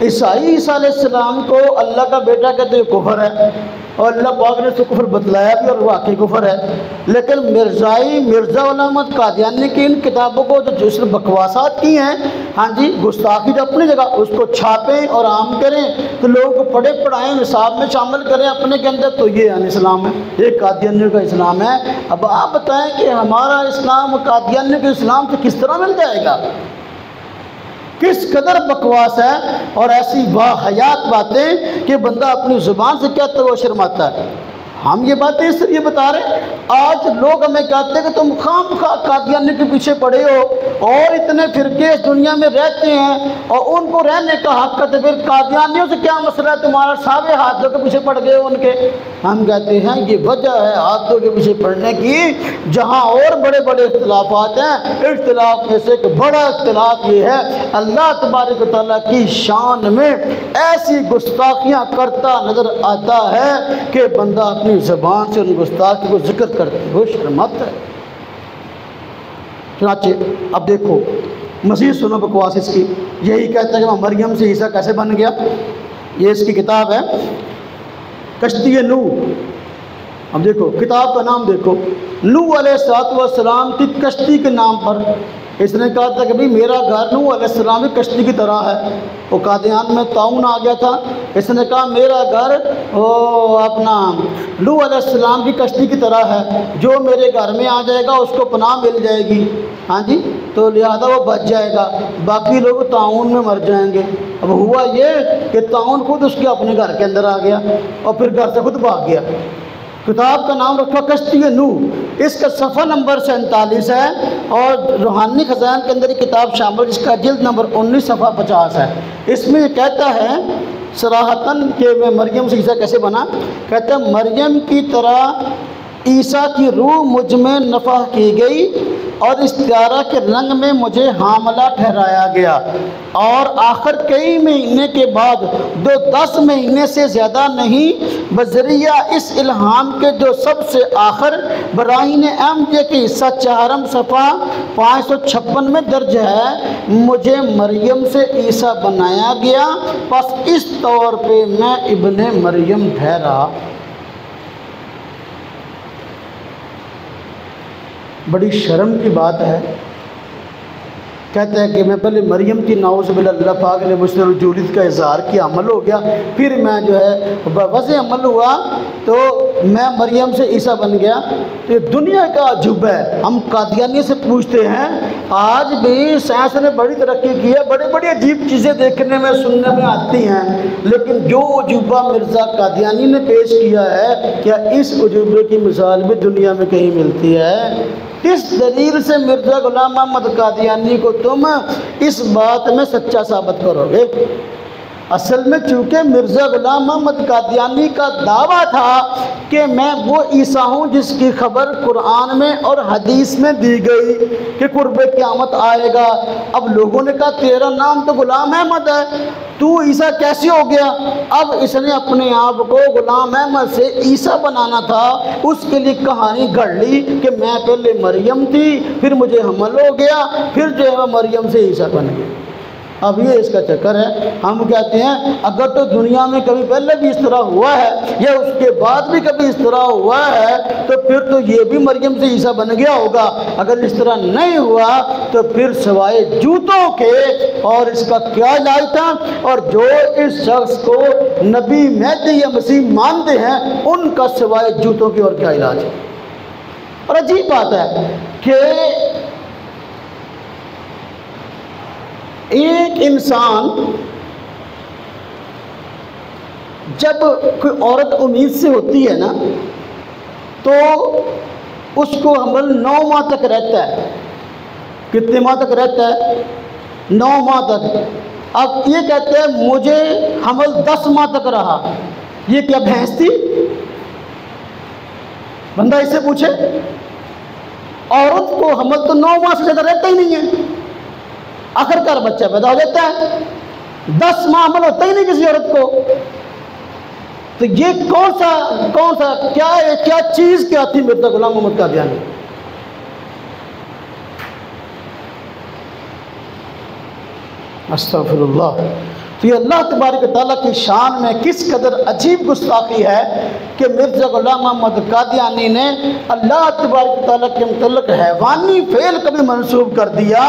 عیسائی عیسیٰ علیہ السلام کو اللہ کا بیٹا کہتے ہیں کفر ہے، اور اللہ پاک نے اس کو کفر بتلایا بھی اور واقعی کفر ہے۔ لیکن مرزا غلام محمد قادیانی کی ان کتابوں کو جو جس نے بکواسات کی ہیں، ہاں جی گستاخی جو اپنی جگہ، اس کو چھاپیں اور عام کریں تو لوگوں کو پڑھے پڑھائیں، نصاب میں شامل کریں اپنے کے اندر، تو یہ اسلام ہے، یہ قادیانی کا اسلام ہے۔ اب آپ بتائیں کہ ہمارا اسلام قادیانی کے اسلام سے کس طرح مل جائے گا؟ کس قدر بکواس ہے اور ایسی واحیات باتیں کہ بندہ اپنی زبان سے کہتا ہے وہ شرماتا ہے۔ ہم یہ باتیں اس لیے بتا رہے ہیں، آج لوگ ہمیں کہتے ہیں کہ تم خام خواہ قادیانی کے پیچھے پڑے ہو، اور اتنے فرقے اس دنیا میں رہتے ہیں اور ان کو رہنے کا حق ہے، تو پھر قادیانیوں سے کیا مسئلہ ہے تمہارا؟ ساوے ہاتھوں کے پیچھے پڑ گئے ہو ان کے۔ ہم کہتے ہیں یہ وجہ ہے ہاتھوں کے پیچھے پڑنے کی، جہاں اور بڑے بڑے اختلافات ہیں، اختلاف میں سے ایک بڑا اختلاف یہ ہے اللہ تبارک و تعالیٰ کی شان میں ایسی گستاخیاں کرتا نظر آتا ہے کہ بندہ اپنی زبان سے ان گستاخی کو ذکر کرتے ہوئے شرماتا ہے۔ چنانچہ اب دیکھو مزید سنو بکواس اس کی، یہی کہتا ہے کہ میں مریم سے عیسیٰ کیسے بن گیا۔ یہ اس کی کتاب ہے کشتی نوح۔ اب دیکھو کتاب کا نام دیکھو، نوح علیہ السلام کی کشتی کے نام پر اس نے کہا تھا کہ بھئی میرا گھر نوح علیہ السلام کی کشتی کی طرح ہے۔ وہ قادیان میں طاعون آ گیا تھا، اس نے کہا میرا گھر اپنا نوح علیہ السلام کی کشتی کی طرح ہے، جو میرے گھر میں آ جائے گا اس کو پناہ مل جائے گی، ہاں جی، تو لہذا وہ بچ جائے گا، باقی لوگ طاعون میں مر جائیں گے۔ اب ہوا یہ کہ طاعون خود اس کے اپنے گھر کے اندر آ گیا اور پھر گھر سے خود بھاگ گیا۔ کتاب کا نام رکھا کشتی نوح، اس کا صفحہ نمبر 47 ہے، اور روحانی خزائن کے اندر یہ کتاب شامل، جس کا جلد نمبر 19 صفحہ 50 ہے۔ اس میں یہ کہتا ہے صراحتاً کہ میں مریم سے عیسیٰ کیسے بنا، کہتا ہے مریم کی طرح عیسیٰ کی روح مجھ میں نفخ کی گئی اور استعارہ کے رنگ میں مجھے حاملہ ٹھہرایا گیا، اور آخر کئی مہینے کے بعد 10 مہینے سے زیادہ نہیں، بذریعہ اس الہام کے جو سب سے آخر براہین احمدیہ کے حصہ 4 صفحہ 556 میں درج ہے، مجھے مریم سے عیسیٰ بنایا گیا، پس اس طور پہ میں ابن مریم ٹھہرا۔ بڑی شرم کی بات ہے، کہتا ہے کہ میں پہلے مریم کی نعوذ باللہ، اللہ پاک نے مجھ سے رجولیت کا اظہار کیا، عمل ہو گیا، پھر میں جو ہے بوضع عمل ہوا تو میں مریم سے عیسیٰ بن گیا۔ تو یہ دنیا کا عجوبہ ہے۔ ہم قادیانی سے پوچھتے ہیں، آج بھی سائنس نے بڑی ترقی کی ہے، بڑی بڑی عجیب چیزیں دیکھنے میں سننے میں آتی ہیں، لیکن جو عجوبہ مرزا قادیانی نے پیش کیا ہے، کیا اس عجوبے کی مثال بھی دنیا میں کہیں ملتی ہے؟ کس دلیل سے مرزا غلام محمد قادیانی کو تم اس بات میں سچا ثابت کرو گے؟ اصل میں چونکہ مرزا غلام محمد قادیانی کا دعویٰ تھا کہ میں وہ عیسیٰ ہوں جس کی خبر قرآن میں اور حدیث میں دی گئی کہ قرب قیامت آئے گا۔ اب لوگوں نے کہا تیرا نام تو غلام احمد ہے، تو عیسیٰ کیسے ہو گیا؟ اب اس نے اپنے آپ کو غلام احمد سے عیسیٰ بنانا تھا، اس کے لیے کہانی گھڑ لی کہ میں پہلے مریم تھی، پھر مجھے حمل ہو گیا، پھر جو ہے مریم سے عیسیٰ بن گیا۔ اب یہ اس کا چکر ہے۔ ہم کہتے ہیں اگر تو دنیا میں کبھی پہلے بھی اس طرح ہوا ہے یا اس کے بعد بھی کبھی اس طرح ہوا ہے تو پھر تو یہ بھی مریم سے عیسیٰ بن گیا ہوگا۔ اگر اس طرح نہیں ہوا تو پھر سوائے جوتوں کے اور اس کا کیا علاج تھا؟ اور جو اس شخص کو نبی مہدی یا مسیح مانتے ہیں ان کا سوائے جوتوں کے اور کیا علاج ہے؟ اور عجیب بات ہے کہ ایک انسان جب کوئی عورت امید سے ہوتی ہے نا تو اس کو حمل 9 ماہ تک رہتا ہے۔ کتنے ماہ تک رہتا ہے؟ 9 ماہ تک۔ اب یہ کہتے ہیں مجھے حمل 10 ماہ تک رہا، یہ کیا بھینس تھی؟ بندہ اس سے پوچھے، عورت کو حمل تو 9 ماہ سے زیادہ رہتا ہی نہیں ہے، آخر کار بچہ پیدا ہو جاتا ہے، 10 ماہ حمل ہوتا ہی نہیں کسی عورت کو۔ تو یہ کون سا کیا چیز کیا تھی مرزا غلام محمد قادیانی؟ استغفر اللہ۔ تو یہ اللہ تبارک و تعالیٰ کی شان میں کس قدر عجیب گستاخی ہے کہ مرزا غلام محمد قادیانی نے اللہ تبارک و تعالیٰ کے متعلق حیوانی فعل کبھی منسوب کر دیا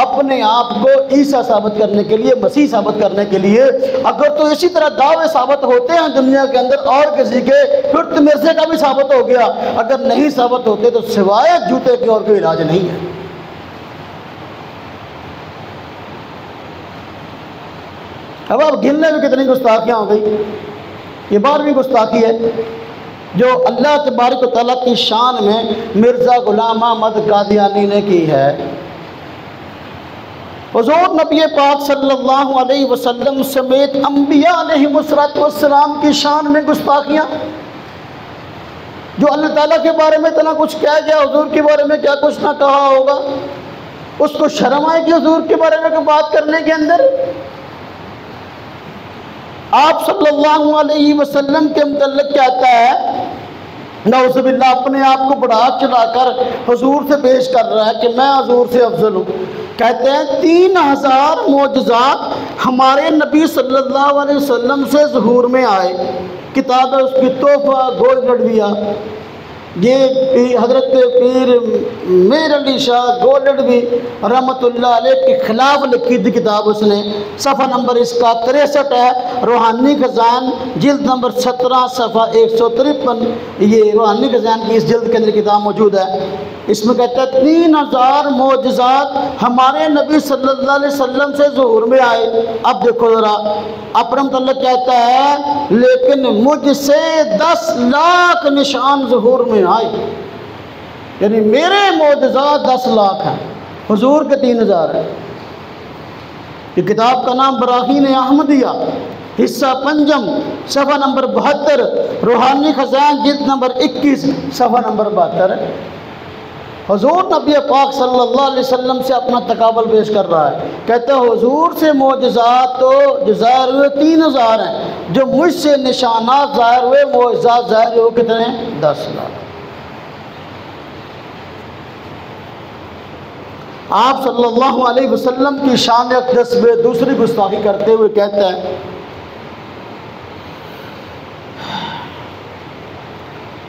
اپنے آپ کو عیسیٰ ثابت کرنے کے لیے، مسیح ثابت کرنے کے لیے۔ اگر تو اسی طرح دعوے ثابت ہوتے ہیں دنیا کے اندر اور کسی کے، پھر تو مرزے کا بھی ثابت ہو گیا۔ اگر نہیں ثابت ہوتے تو سوائے جوتے کے اور کوئی علاج نہیں ہے۔ اب آپ گننے میں کتنی گستاخیاں ہو گئی، یہ 12ویں گستاخی ہے جو اللہ تبارک و تعالیٰ کی شان میں مرزا غلام محمد قادیانی نے کی ہے۔ حضور نبی پاک صلی اللہ علیہ وسلم سمیت انبیاء علیہم السلام کی شان میں گستاخیاں، جو اللہ تعالیٰ کے بارے میں اتنا کچھ کہہ گیا، حضور کے بارے میں کیا کچھ نہ کہا ہوگا، اس کو شرم آئے گی حضور کے بارے میں کوئی بات کرنے کے اندر؟ آپ صلی اللہ علیہ وسلم کے متعلق کہتا ہے، نعوذ باللہ اپنے آپ کو بڑھا چڑھا کر حضور سے پیش کر رہا ہے کہ میں حضور سے افضل ہوں۔ کہتے ہیں 3000 معجزات ہمارے نبی صلی اللہ علیہ وسلم سے ظہور میں آئے۔ کتاب ہے اس کی تحفہ گوئی لڑویا، یہ حضرت پیر میر علی شاہ گولڈوی رحمۃ اللہ علیہ کے خلاف لکھی تھی کتاب اس نے، صفحہ نمبر اس کا 63 ہے، روحانی خزائن جلد نمبر 17 صفحہ 153، یہ روحانی خزائن کی اس جلد کے اندر کتاب موجود ہے۔ اس میں کہتا ہے 3000 معجزات ہمارے نبی صلی اللہ علیہ وسلم سے ظہور میں آئے۔ اب دیکھو ذرا، اپرم اللہ کہتا ہے لیکن مجھ سے 10 لاکھ نشان ظہور میں آئے، یعنی میرے معجزات 10 لاکھ ہیں، حضور کے 3000 ہیں۔ یہ کتاب کا نام براہین احمدیہ، حصہ پنجم، صفحہ نمبر 72، روحانی خزائن جلد نمبر 21 صفحہ نمبر 72 ہے۔ حضور نبی پاک صلی اللہ علیہ وسلم سے اپنا تقابل پیش کر رہا ہے، کہتا ہے حضور سے معجزات تو جو ظاہر ہوئے 3000 ہیں، جو مجھ سے نشانات ظاہر ہوئے معجزات ظاہر ہوئے کتنے ہیں؟ 10 لاکھ۔ آپ صلی اللہ علیہ وسلم کی شان اقدس میں دوسری گستاخی کرتے ہوئے کہتا ہے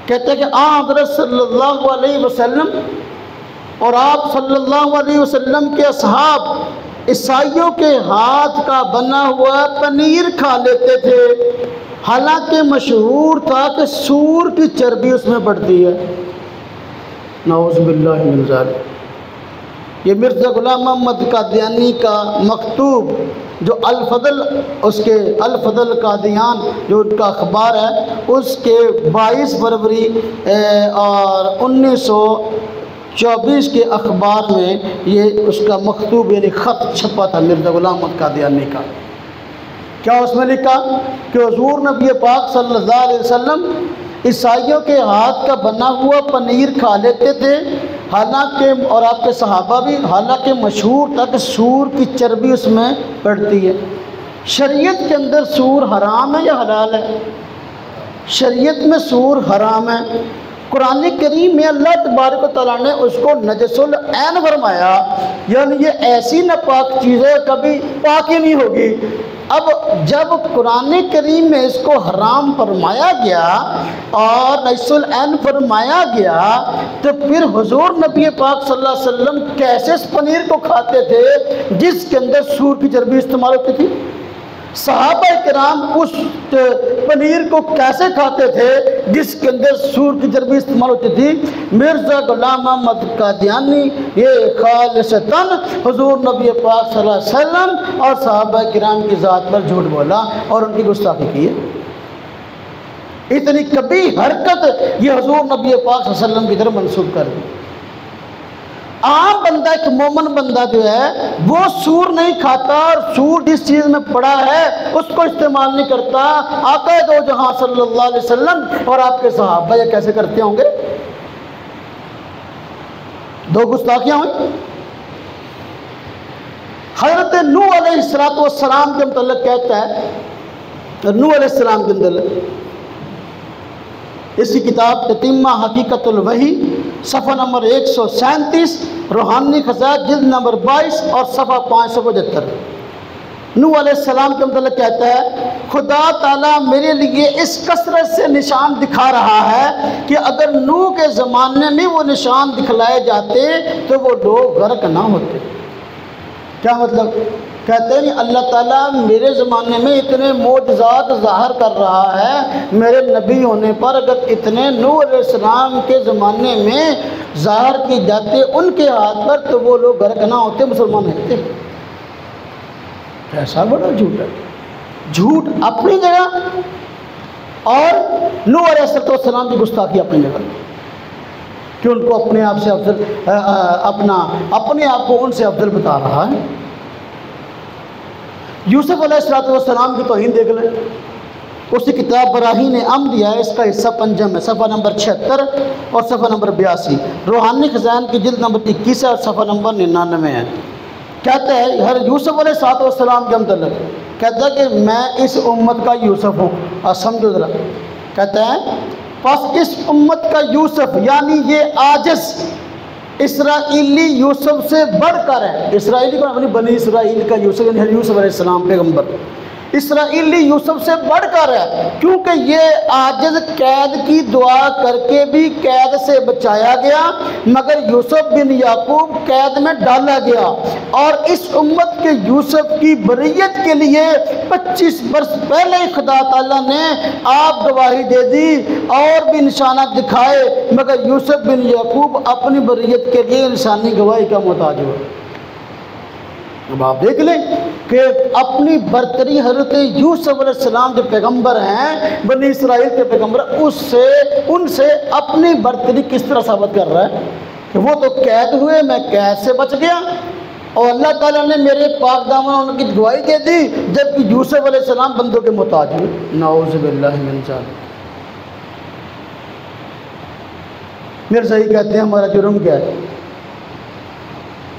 کہ آپ حضرت صلی اللہ علیہ وسلم اور آپ صلی اللہ علیہ وسلم کے اصحاب عیسائیوں کے ہاتھ کا بنا ہوا پنیر کھا لیتے تھے، حالانکہ مشہور تھا کہ سور کی چربی اس میں بڑھتی ہے۔ نعوذ باللہ من ذالک۔ یہ مرزا غلام محمد قادیانی کا مکتوب جو الفضل، اس کے الفضل قادیان جو ان کا اخبار ہے، اس کے 22 فروری اور 1924 کے اخبار میں یہ اس کا مکتوب یعنی خط چھپا تھا مرزا غلام محمد قادیانی کا۔ کیا اس میں لکھا کہ حضور نبی پاک صلی اللہ علیہ وسلم عیسائیوں کے ہاتھ کا بنا ہوا پنیر کھا لیتے تھے، حالانکہ اور آپ کے صحابہ بھی، حالانکہ مشہور تھا کہ سور کی چربی اس میں پڑتی ہے۔ شریعت کے اندر سور حرام ہے یا حلال ہے؟ شریعت میں سور حرام ہے۔ قرآن کریم میں اللہ تبارک و تعالیٰ نے اس کو نجس العین فرمایا، یعنی یہ ایسی ناپاک چیز ہے کبھی پاک ہی نہیں ہوگی۔ اب جب قرآن کریم میں اس کو حرام فرمایا گیا اور نجس العین فرمایا گیا، تو پھر حضور نبی پاک صلی اللہ علیہ وسلم کیسے اس پنیر کو کھاتے تھے جس کے اندر سور کی چربی استعمال ہوتی تھی؟ صحابہ کرام اس پنیر کو کیسے کھاتے تھے جس کے اندر سور کی چربی استعمال ہوتی تھی؟ مرزا غلام محمد قادیانی یہ خالصتاً حضور نبی پاک صلی اللہ علیہ وسلم اور صحابہ کرام کی ذات پر جھوٹ بولا اور ان کی گستاخی کی ہے۔ اتنی کبھی حرکت یہ حضور نبی پاک صلی اللہ علیہ وسلم کی طرف منسوب کر دی۔ عام بندہ، ایک مومن بندہ جو ہے وہ سور نہیں کھاتا، اور سور جس چیز میں پڑا ہے اس کو استعمال نہیں کرتا۔ آقا دو جہاں صلی اللہ علیہ وسلم اور آپ کے صحابہ یہ کیسے کرتے ہوں گے؟ دو گستاخیاں ہوئی۔ حضرت نوح علیہ السلام کے متعلق کہتا ہے، نوح علیہ السلام کے اندر اس کی کتاب تتمہ حقیقت الوحی، صفحہ نمبر 137، روحانی خزائن جلد نمبر 22 اور صفحہ 575۔ نوح علیہ السلام کے متعلق کہتا ہے خدا تعالیٰ میرے لیے اس کثرت سے نشان دکھا رہا ہے کہ اگر نوح کے زمانے میں وہ نشان دکھلائے جاتے تو وہ لوگ غرق نہ ہوتے۔ کیا مطلب؟ کہتے ہیں اللہ تعالیٰ میرے زمانے میں اتنے معجزات ظاہر کر رہا ہے، میرے نبی ہونے پر اگر اتنے نوح علیہ السلام کے زمانے میں ظاہر کی جاتے ان کے ہاتھ پر تو وہ لوگ غرق نہ ہوتے، مسلمان ہوتے۔ ایسا بڑا جھوٹ ہے، جھوٹ اپنی جگہ اور نوح علیہ السلام کی گستاخی اپنی جگہ، کہ ان کو اپنے آپ سے افضل اپنے آپ کو ان سے افضل بتا رہا ہے۔ یوسف علیہ السلام کی توہین دیکھ لیں، اس کی کتاب براہین احمدیہ ہے، اس کا حصہ پنجم ہے، صفحہ نمبر 76 اور صفحہ نمبر 82، روحانی خزائن کی جلد نمبر 21 اور صفحہ نمبر 99 ہے۔ کہتا ہے ہر یوسف علیہ السلام کے متعلق کہتا ہے کہ میں اس امت کا یوسف ہوں، اور سمجھو ذرا، کہتا ہے پس اس امت کا یوسف یعنی یہ عاجز اسرائیلی یوسف سے بڑھ کر ہے۔ اسرائیلی کو اپنی بنی اسرائیل کا یوسف یعنی یوسف علیہ السلام پیغمبر، اسرائیلی یوسف سے بڑھ کر ہے، کیونکہ یہ عاجز قید کی دعا کر کے بھی قید سے بچایا گیا، مگر یوسف بن یعقوب قید میں ڈالا گیا، اور اس امت کے یوسف کی بریت کے لیے 25 برس پہلے ہی خدا تعالیٰ نے آپ گواہی دے دی اور بھی نشانات دکھائے، مگر یوسف بن یعقوب اپنی بریت کے لیے انسانی گواہی کا محتاج ہوا۔ اب آپ دیکھ لیں کہ اپنی برتری حضرت یوسف علیہ السلام جو پیغمبر ہیں، بنی اسرائیل کے پیغمبر، ان سے اپنی برتری کس طرح ثابت کر رہا ہے کہ وہ تو قید ہوئے، میں قید سے بچ گیا، اور اللہ تعالیٰ نے میرے پاک دامن ان کی گواہی دے دی، جبکہ یوسف علیہ السلام بندوں کے محتاج ہوئے۔ نعوذ باللہ من ذالک۔ میرے صحیح کہتے ہیں ہمارا جرم کیا ہے؟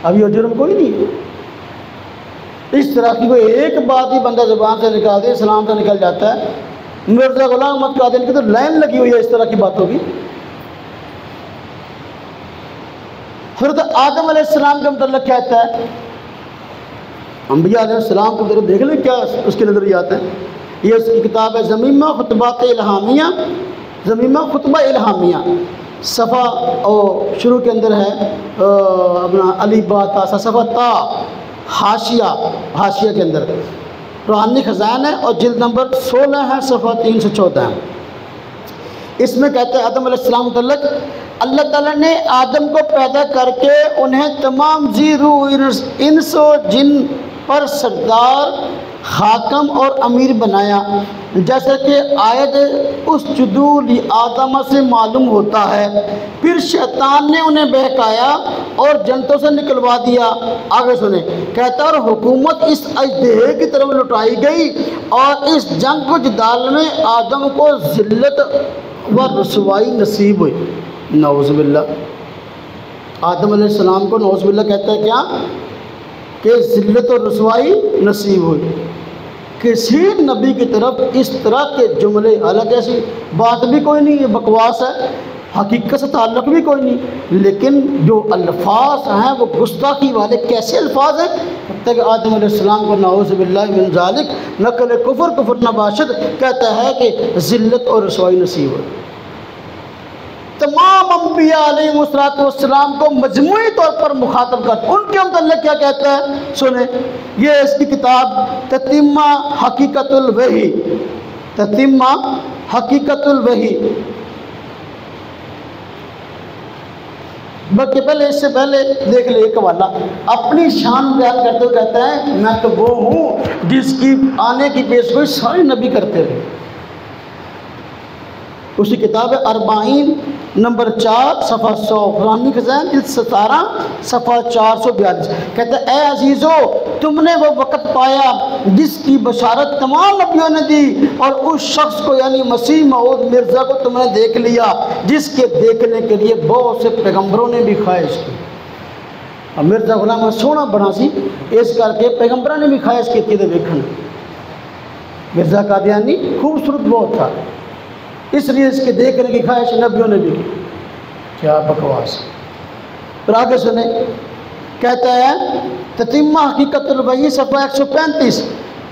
اب یہ جرم کوئی نہیں ہے۔ اس طرح کی کوئی ایک بات ہی بندہ زبان سے نکال دے، اسلام سے نکل جاتا ہے۔ مرزا غلام احمد قادیانی کی تو لائن لگی ہوئی ہے اس طرح کی باتوں کی۔ حضرت آدم علیہ السلام کے متعلق کہتا ہے، انبیاء علیہ السلام کو ذرا دیکھ لیں کیا اس کے نظریات ہیں۔ یہ اس کی کتاب ہے زمیمہ خطبات الہامیہ، زمیمہ خطبہ الہامیہ، صفحہ اور شروع کے اندر ہے اپنا علی با تا، صفحہ تا، حاشیہ کے اندر روحانی خزائن ہے، اور جلد نمبر 16 ہے، صفحہ 314 ہے۔ اس میں کہتے ہیں آدم علیہ السلام متعلق، اللہ تعالیٰ نے آدم کو پیدا کر کے انہیں تمام ذی روح انس و جن پر سردار، حاکم اور امیر بنایا، جیسا کہ آیت اسجدوا لآدم سے معلوم ہوتا ہے۔ پھر شیطان نے انہیں بہکایا اور جنتوں سے نکلوا دیا۔ آگے سنیں، کہتا اور حکومت اس اژدہے کی طرف لٹائی گئی، اور اس جنگ و جدال میں آدم کو ذلت و رسوائی نصیب ہوئی۔ نعوذ باللہ۔ آدم علیہ السلام کو نعوذ باللہ کہتا ہے کیا؟ کہ ذلت اور رسوائی نصیب ہوئی۔ کسی نبی کی طرف اس طرح کے جملے، حالانکہ ایسی بات بھی کوئی نہیں، یہ بکواس ہے، حقیقت سے تعلق بھی کوئی نہیں، لیکن جو الفاظ ہیں وہ گستاخی والے کیسے الفاظ ہیں؟ حتیٰ کہ آدم علیہ السلام کو نعوذ باللہ من ذالک نقل کفر نباشد کہتا ہے کہ ذلت اور رسوائی نصیب ہوئی۔ تمام انبیاء علیہ السلام کو مجموعی طور پر مخاطب کرتا، ان کے متعلق کیا کہتا ہے سنیں۔ یہ اس کی کتاب تتمہ حقیقت الوحی، تتمہ حقیقت الوحی، بلکہ پہلے اس سے پہلے دیکھ لے ایک حوالہ، اپنی شان بیان کرتے ہوئے کہتا ہے میں تو وہ ہوں جس کی آنے کی پیشگوئی سارے نبی کرتے رہے۔ اسی کتاب ہے اربعین نمبر 4 صفحہ 100، قرآنی خزائن جلد 17 صفحہ 442، کہتا ہے اے عزیزو تم نے وہ وقت پایا جس کی بشارت تمام نبیوں نے دی، اور اس شخص کو یعنی مسیح موعود مرزا کو تم نے دیکھ لیا جس کے دیکھنے کے لیے بہت سے پیغمبروں نے بھی خواہش کی۔ اب مرزا غلام سونا بنا سی اس کر کے پیغمبروں نے بھی خواہش کی تھی دیکھنا۔ مرزا قادیانی خوبصورت بہت تھا، اس لیے اس کے دیکھنے کی خواہش نبیوں نے بھی کی۔ کیا بکواس۔ پھر آگے سنیں، کہتا ہے تتمہ حقیقت الوحی صفحہ 135،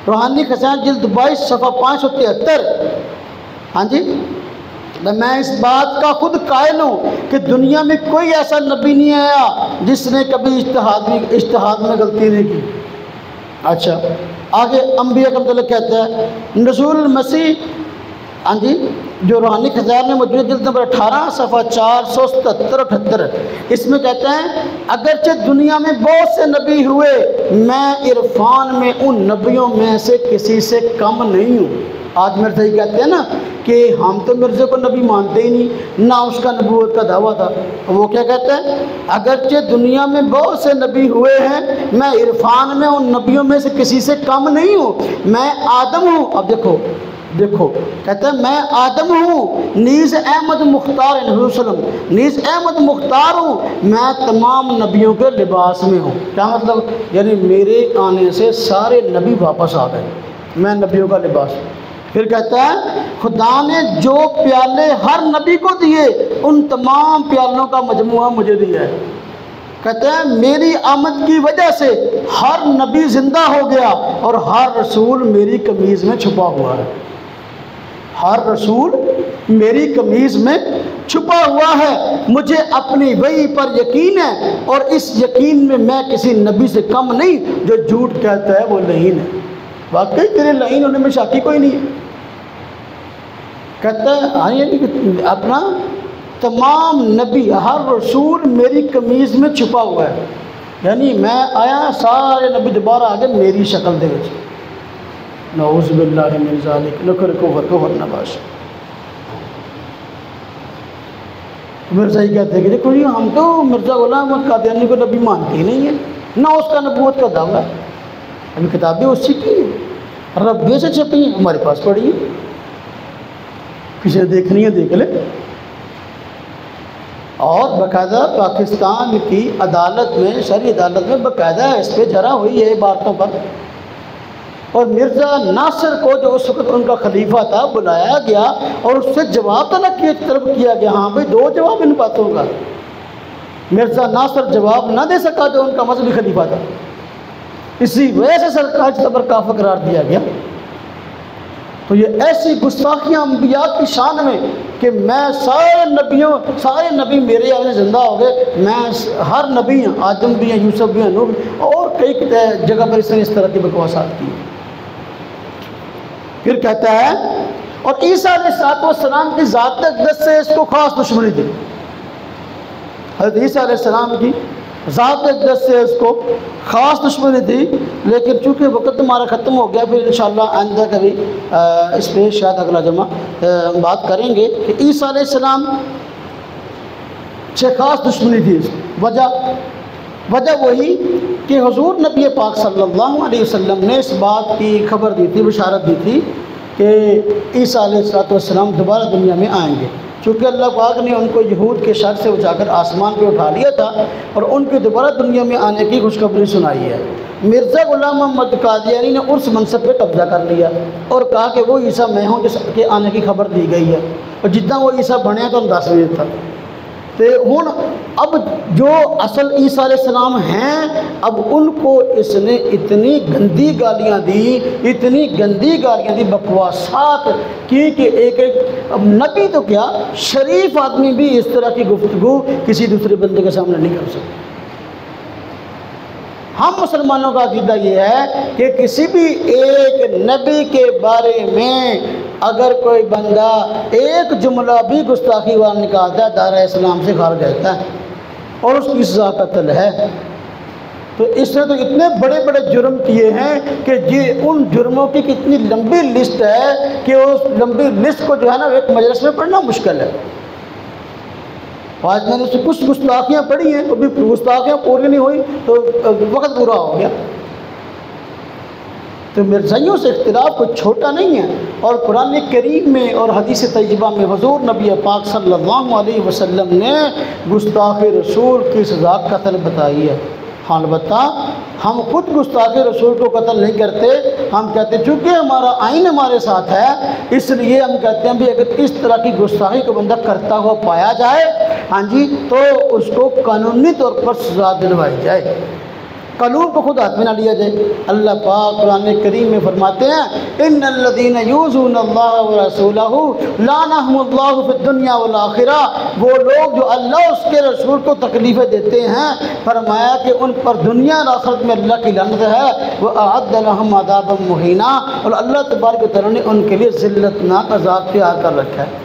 روحانی خزائن جلد 22 صفحہ 573۔ ہاں جی، میں اس بات کا خود قائل ہوں کہ دنیا میں کوئی ایسا نبی نہیں آیا جس نے کبھی اجتہاد میں غلطی نہیں کی۔ اچھا آگے انبیاء کا متعلق کہتا ہے نزول المسیح، ہاں جی، جو روحانی خزائن میں موجود جلد نمبر 18 صفحہ 477-78، اس میں کہتے ہیں اگرچہ دنیا میں بہت سے نبی ہوئے، میں عرفان میں ان نبیوں میں سے کسی سے کم نہیں ہوں۔ آج مرزا ہی کہتے ہیں نا کہ ہم تو مرزا کو نبی مانتے ہی نہیں، نہ اس کا نبوت کا دعویٰ تھا۔ وہ کیا کہتا ہے؟ اگرچہ دنیا میں بہت سے نبی ہوئے ہیں، میں عرفان میں ان نبیوں میں سے کسی سے کم نہیں ہوں، میں آدم ہوں۔ اب دیکھو کہتا ہے میں آدم ہوں، نیز احمد مختار علیہ السلام، نیز احمد مختار ہوں، میں تمام نبیوں کے لباس میں ہوں۔ کیا مطلب؟ یعنی میرے آنے سے سارے نبی واپس آ گئے، میں نبیوں کا لباس ہوں۔ پھر کہتا ہے خدا نے جو پیالے ہر نبی کو دیے ان تمام پیالوں کا مجموعہ مجھے دیا ہے۔ کہتے ہیں میری آمد کی وجہ سے ہر نبی زندہ ہو گیا اور ہر رسول میری قمیض میں چھپا ہوا ہے. ہر رسول میری قمیض میں چھپا ہوا ہے. مجھے اپنی وحی پر یقین ہے اور اس یقین میں میں کسی نبی سے کم نہیں. جو جھوٹ کہتا ہے وہ لعین ہے. واقعی تیرے لعین ہونے میں شاکی کوئی نہیں ہے. کہتا ہے اپنا تمام نبی ہر رسول میری قمیض میں چھپا ہوا ہے. یعنی میں آیا سارے نبی دوبارہ آگے میری شکل دے وچ. نعوذ باللہ من ذالک نکر کو ورکو ورنباش. مرزا ہی کہتے ہیں کہ دیکھو ہم تو مرزا غلام احمد قادیانی کو نبی مانتے ہی نہیں ہیں, نہ اس کا نبوت کا دعویٰ ہے. ابھی کتابیں اسی کی ہیں, ربے سے چھپی ہیں, ہمارے پاس پڑھی ہیں. کسی نے دیکھنی ہے دیکھ لے. اور باقاعدہ پاکستان کی عدالت میں, شرعی عدالت میں باقاعدہ اس پہ جرا ہوئی ہے باتوں پر. اور مرزا ناصر کو جو اس وقت ان کا خلیفہ تھا بلایا گیا اور اس سے جواب طلب کیا گیا. ہاں بھائی دو جواب ان باتوں کا. مرزا ناصر جواب نہ دے سکا جو ان کا مذہبی خلیفہ تھا, اسی وجہ سے سرکار صبر کافر قرار دیا گیا. تو یہ ایسی گستاخیاں انبیاء کی شان میں کہ میں سارے نبی میرے آگے زندہ ہو گئے. میں ہر نبی ہیں, آدم بھی ہیں, یوسف بھی ہیں, نوح بھی, اور کئی جگہ پر اس طرح کی بکواسات کی. پھر کہتا ہے اور عیسیٰ علیہ السلام کی ذات اقدس سے اس کو خاص دشمنی تھی. حضرت عیسیٰ علیہ السلام کی ذات اقدس سے اس کو خاص دشمنی تھی. لیکن چونکہ وقت ہمارا ختم ہو گیا, پھر انشاءاللہ آئندہ کبھی اس پہ شاید اگلا جمعہ بات کریں گے کہ عیسیٰ علیہ السلام سے خاص دشمنی تھی. وجہ وہی کہ حضور نبی پاک صلی اللہ علیہ وسلم نے اس بات کی خبر دی تھی, بشارت دی تھی کہ عیسیٰ علیہ السلام دوبارہ دنیا میں آئیں گے. چونکہ اللہ پاک نے ان کو یہود کے شر سے اٹھا کر آسمان پہ اٹھا لیا تھا اور ان کے دوبارہ دنیا میں آنے کی خوشخبری سنائی ہے. مرزا غلام احمد قادیانی نے اس منصب پہ قبضہ کر لیا اور کہا کہ وہ عیسیٰ میں ہوں جس کے آنے کی خبر دی گئی ہے, اور جتنا وہ عیسیٰ بنیا تو 10 بجے تھا. تو ہن اب جو اصل عیسیٰ علیہ السلام ہیں, اب ان کو اس نے اتنی گندی گالیاں دی, بکواسات کی کہ ایک نبی تو کیا شریف آدمی بھی اس طرح کی گفتگو کسی دوسرے بندے کے سامنے نہیں کر سکتا. ہم مسلمانوں کا عقیدہ یہ ہے کہ کسی بھی ایک نبی کے بارے میں اگر کوئی بندہ ایک جملہ بھی گستاخی وار نکالتا ہے دائرہ اسلام سے خارج رہتا ہے اور اس کی سزا قتل ہے. تو اس نے تو اتنے بڑے بڑے جرم کیے ہیں کہ یہ ان جرموں کی کتنی لمبی لسٹ ہے کہ اس لمبی لسٹ کو جو ہے نا ایک مجلس میں پڑھنا مشکل ہے. آج میں نے اس سے کچھ گستاخیاں پڑھی ہیں, ابھی گستاخیاں پوری نہیں ہوئی تو وقت پورا ہو گیا. تو مرزائیوں سے اختلاف کوئی چھوٹا نہیں ہے. اور قرآن کریم میں اور حدیث طیبہ میں حضور نبی پاک صلی اللہ علیہ وسلم نے گستاخ رسول کی سزا قتل بتائی ہے. ہاں البتہ ہم خود گستاخ رسول کو قتل نہیں کرتے. ہم کہتے ہیں چونکہ ہمارا آئین ہمارے ساتھ ہے اس لیے ہم کہتے ہیں بھی اگر اس طرح کی گستاخی کو بندہ کرتا ہوا پایا جائے ہاں جی تو اس کو قانونی طور پر سزا دلوائی جائے, قانون کو خود ہاتھ میں نہ لیا جائے. اللہ پاک قرآن کریم میں فرماتے ہیں ان الذین یؤذون اللہ ورسولہ لعنہم اللہ فی الدنیا والآخرہ. وہ لوگ جو اللہ اس کے رسول کو تکلیفیں دیتے ہیں فرمایا کہ ان پر دنیا اور آخرت میں اللہ کی لعنت ہے. وأعد لهم عذابا مہینا, اور اللہ تبارک و تعالیٰ نے ان کے لیے ذلتناک عذاب تیار کر رکھا ہے.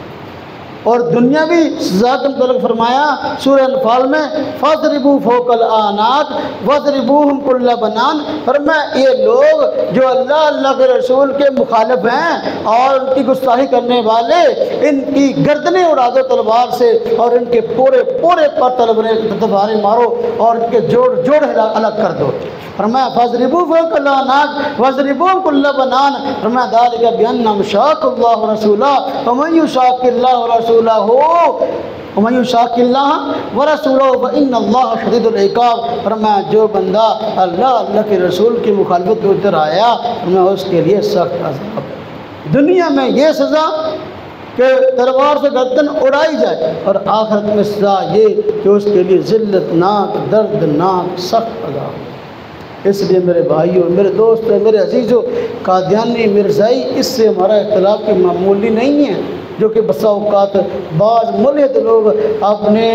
اور دنیاوی سزا کا متعلق فرمایا سورہ انفال میں فَاضْرِبُوا فَوْقَ الْأَعْنَاقِ وَاضْرِبُوهُمْ كُلَّ بَنَانٍ. فرمایا یہ لوگ جو اللہ کے رسول کے مخالف ہیں اور ان کی گستاخی کرنے والے, ان کی گردنیں اڑا دو تلوار سے اور ان کے پورے پر تلواریں مارو اور ان کے جوڑ الگ کر دو. فرمایا فَاضْرِبُوا فَوْقَ الْأَعْنَاقِ وَاضْرِبُوهُمْ كُلَّ بَنَانٍ. فرمایا ذَلِكَ بِأَنَّهُمْ شَاقُّوا اللَّهَ وَرَسُولَهُ وَمَن يُشَاقِّ اللَّهَ وَرَسُولَهُ وَمَن يُشَاقِّ اللَّهَ وَرَسُولَهُ فَإِنَّ اللَّهَ شَدِيدُ الْعِقَابِ. فرمایا جو بندہ اللہ کے رسول کی مخالفت میں اتر آیا فرمایا اس کے لیے سخت عذاب ہے. دنیا میں یہ سزا کہ تلوار سے گردن اڑائی جائے، اور آخرت میں سزا یہ کہ اس کے لیے ذلت ناک، دردناک، سخت عذاب۔ اس لیے میرے بھائیوں، میرے دوستوں، میرے عزیزوں، قادیانی مرزائی اس سے ہمارا اختلاف کی معمولی نہیں ہے، جو کہ بسا اوقات بعض ملحد لوگ اپنے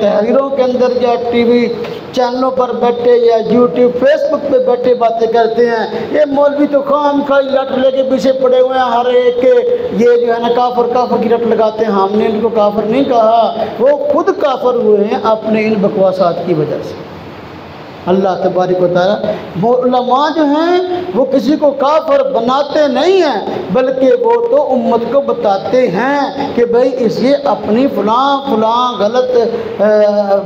تحریروں کے اندر یا ٹی وی چینلوں پر بیٹھے یا یوٹیوب فیس بک پہ بیٹھے باتیں کرتے ہیں۔ یہ مولوی تو خام خواہ لٹ لے کے پیچھے پڑے ہوئے ہیں ہر ایک کے، یہ جو ہے نا کافر کی رٹ لگاتے ہیں۔ ہم نے ان کو کافر نہیں کہا، وہ خود کافر ہوئے ہیں اپنے ان بکواسات کی وجہ سے۔ اللہ تبارک و تعالیٰ، وہ علماء جو ہیں وہ کسی کو کافر بناتے نہیں ہیں، بلکہ وہ تو امت کو بتاتے ہیں کہ بھئی اس یہ اپنی فلاں غلط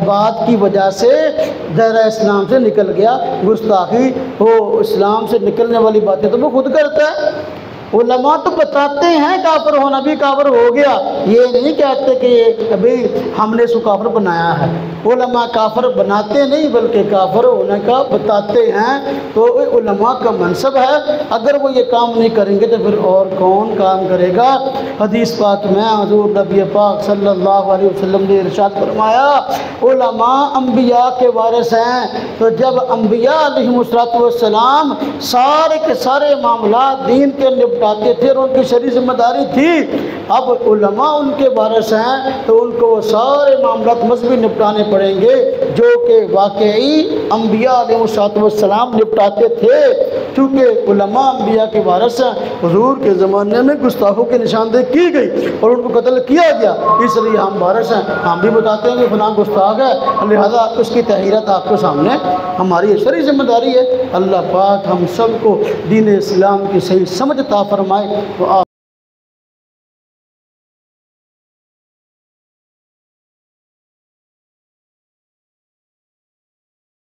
بات کی وجہ سے دائرہ اسلام سے نکل گیا، گستاخی وہ اسلام سے نکلنے والی باتیں تو وہ خود کرتا ہے۔ علماء تو بتاتے ہیں کافر ہونا بھی کافر ہو گیا، یہ نہیں کہتے کہ ابھی ہم نے اس کو کافر بنایا ہے۔ علماء کافر بناتے نہیں بلکہ کافر ہونے کا بتاتے ہیں، تو علماء کا منصب ہے۔ اگر وہ یہ کام نہیں کریں گے تو پھر اور کون کام کرے گا؟ حدیث پاک میں حضور نبی پاک صلی اللہ علیہ وسلم نے ارشاد فرمایا، علماء انبیاء کے وارث ہیں۔ تو جب انبیاء علیہم السلام سارے کے سارے معاملات دین کے نپٹاتے تھے اور ان کی شرعی ذمہ داری تھی، اب علماء ان کے وارث ہیں تو ان کو وہ سارے معاملات مذہبی نپٹانے پڑیں گے جو کہ واقعی انبیاء علیہ السلام نپٹاتے تھے۔ چونکہ علماء انبیاء کے وارث ہیں، حضور کے زمانے میں گستاخوں کی نشاندہی کی گئی اور ان کو قتل کیا گیا، اس لیے ہم وارث ہیں، ہم بھی بتاتے ہیں کہ فلاں گستاخ ہے، لہذا اس کی تحریرات آپ کے سامنے ہماری شرعی ذمہ داری ہے۔ اللہ پاک ہم سب کو دین اسلام کی صحیح سمجھ عطا فرمائے۔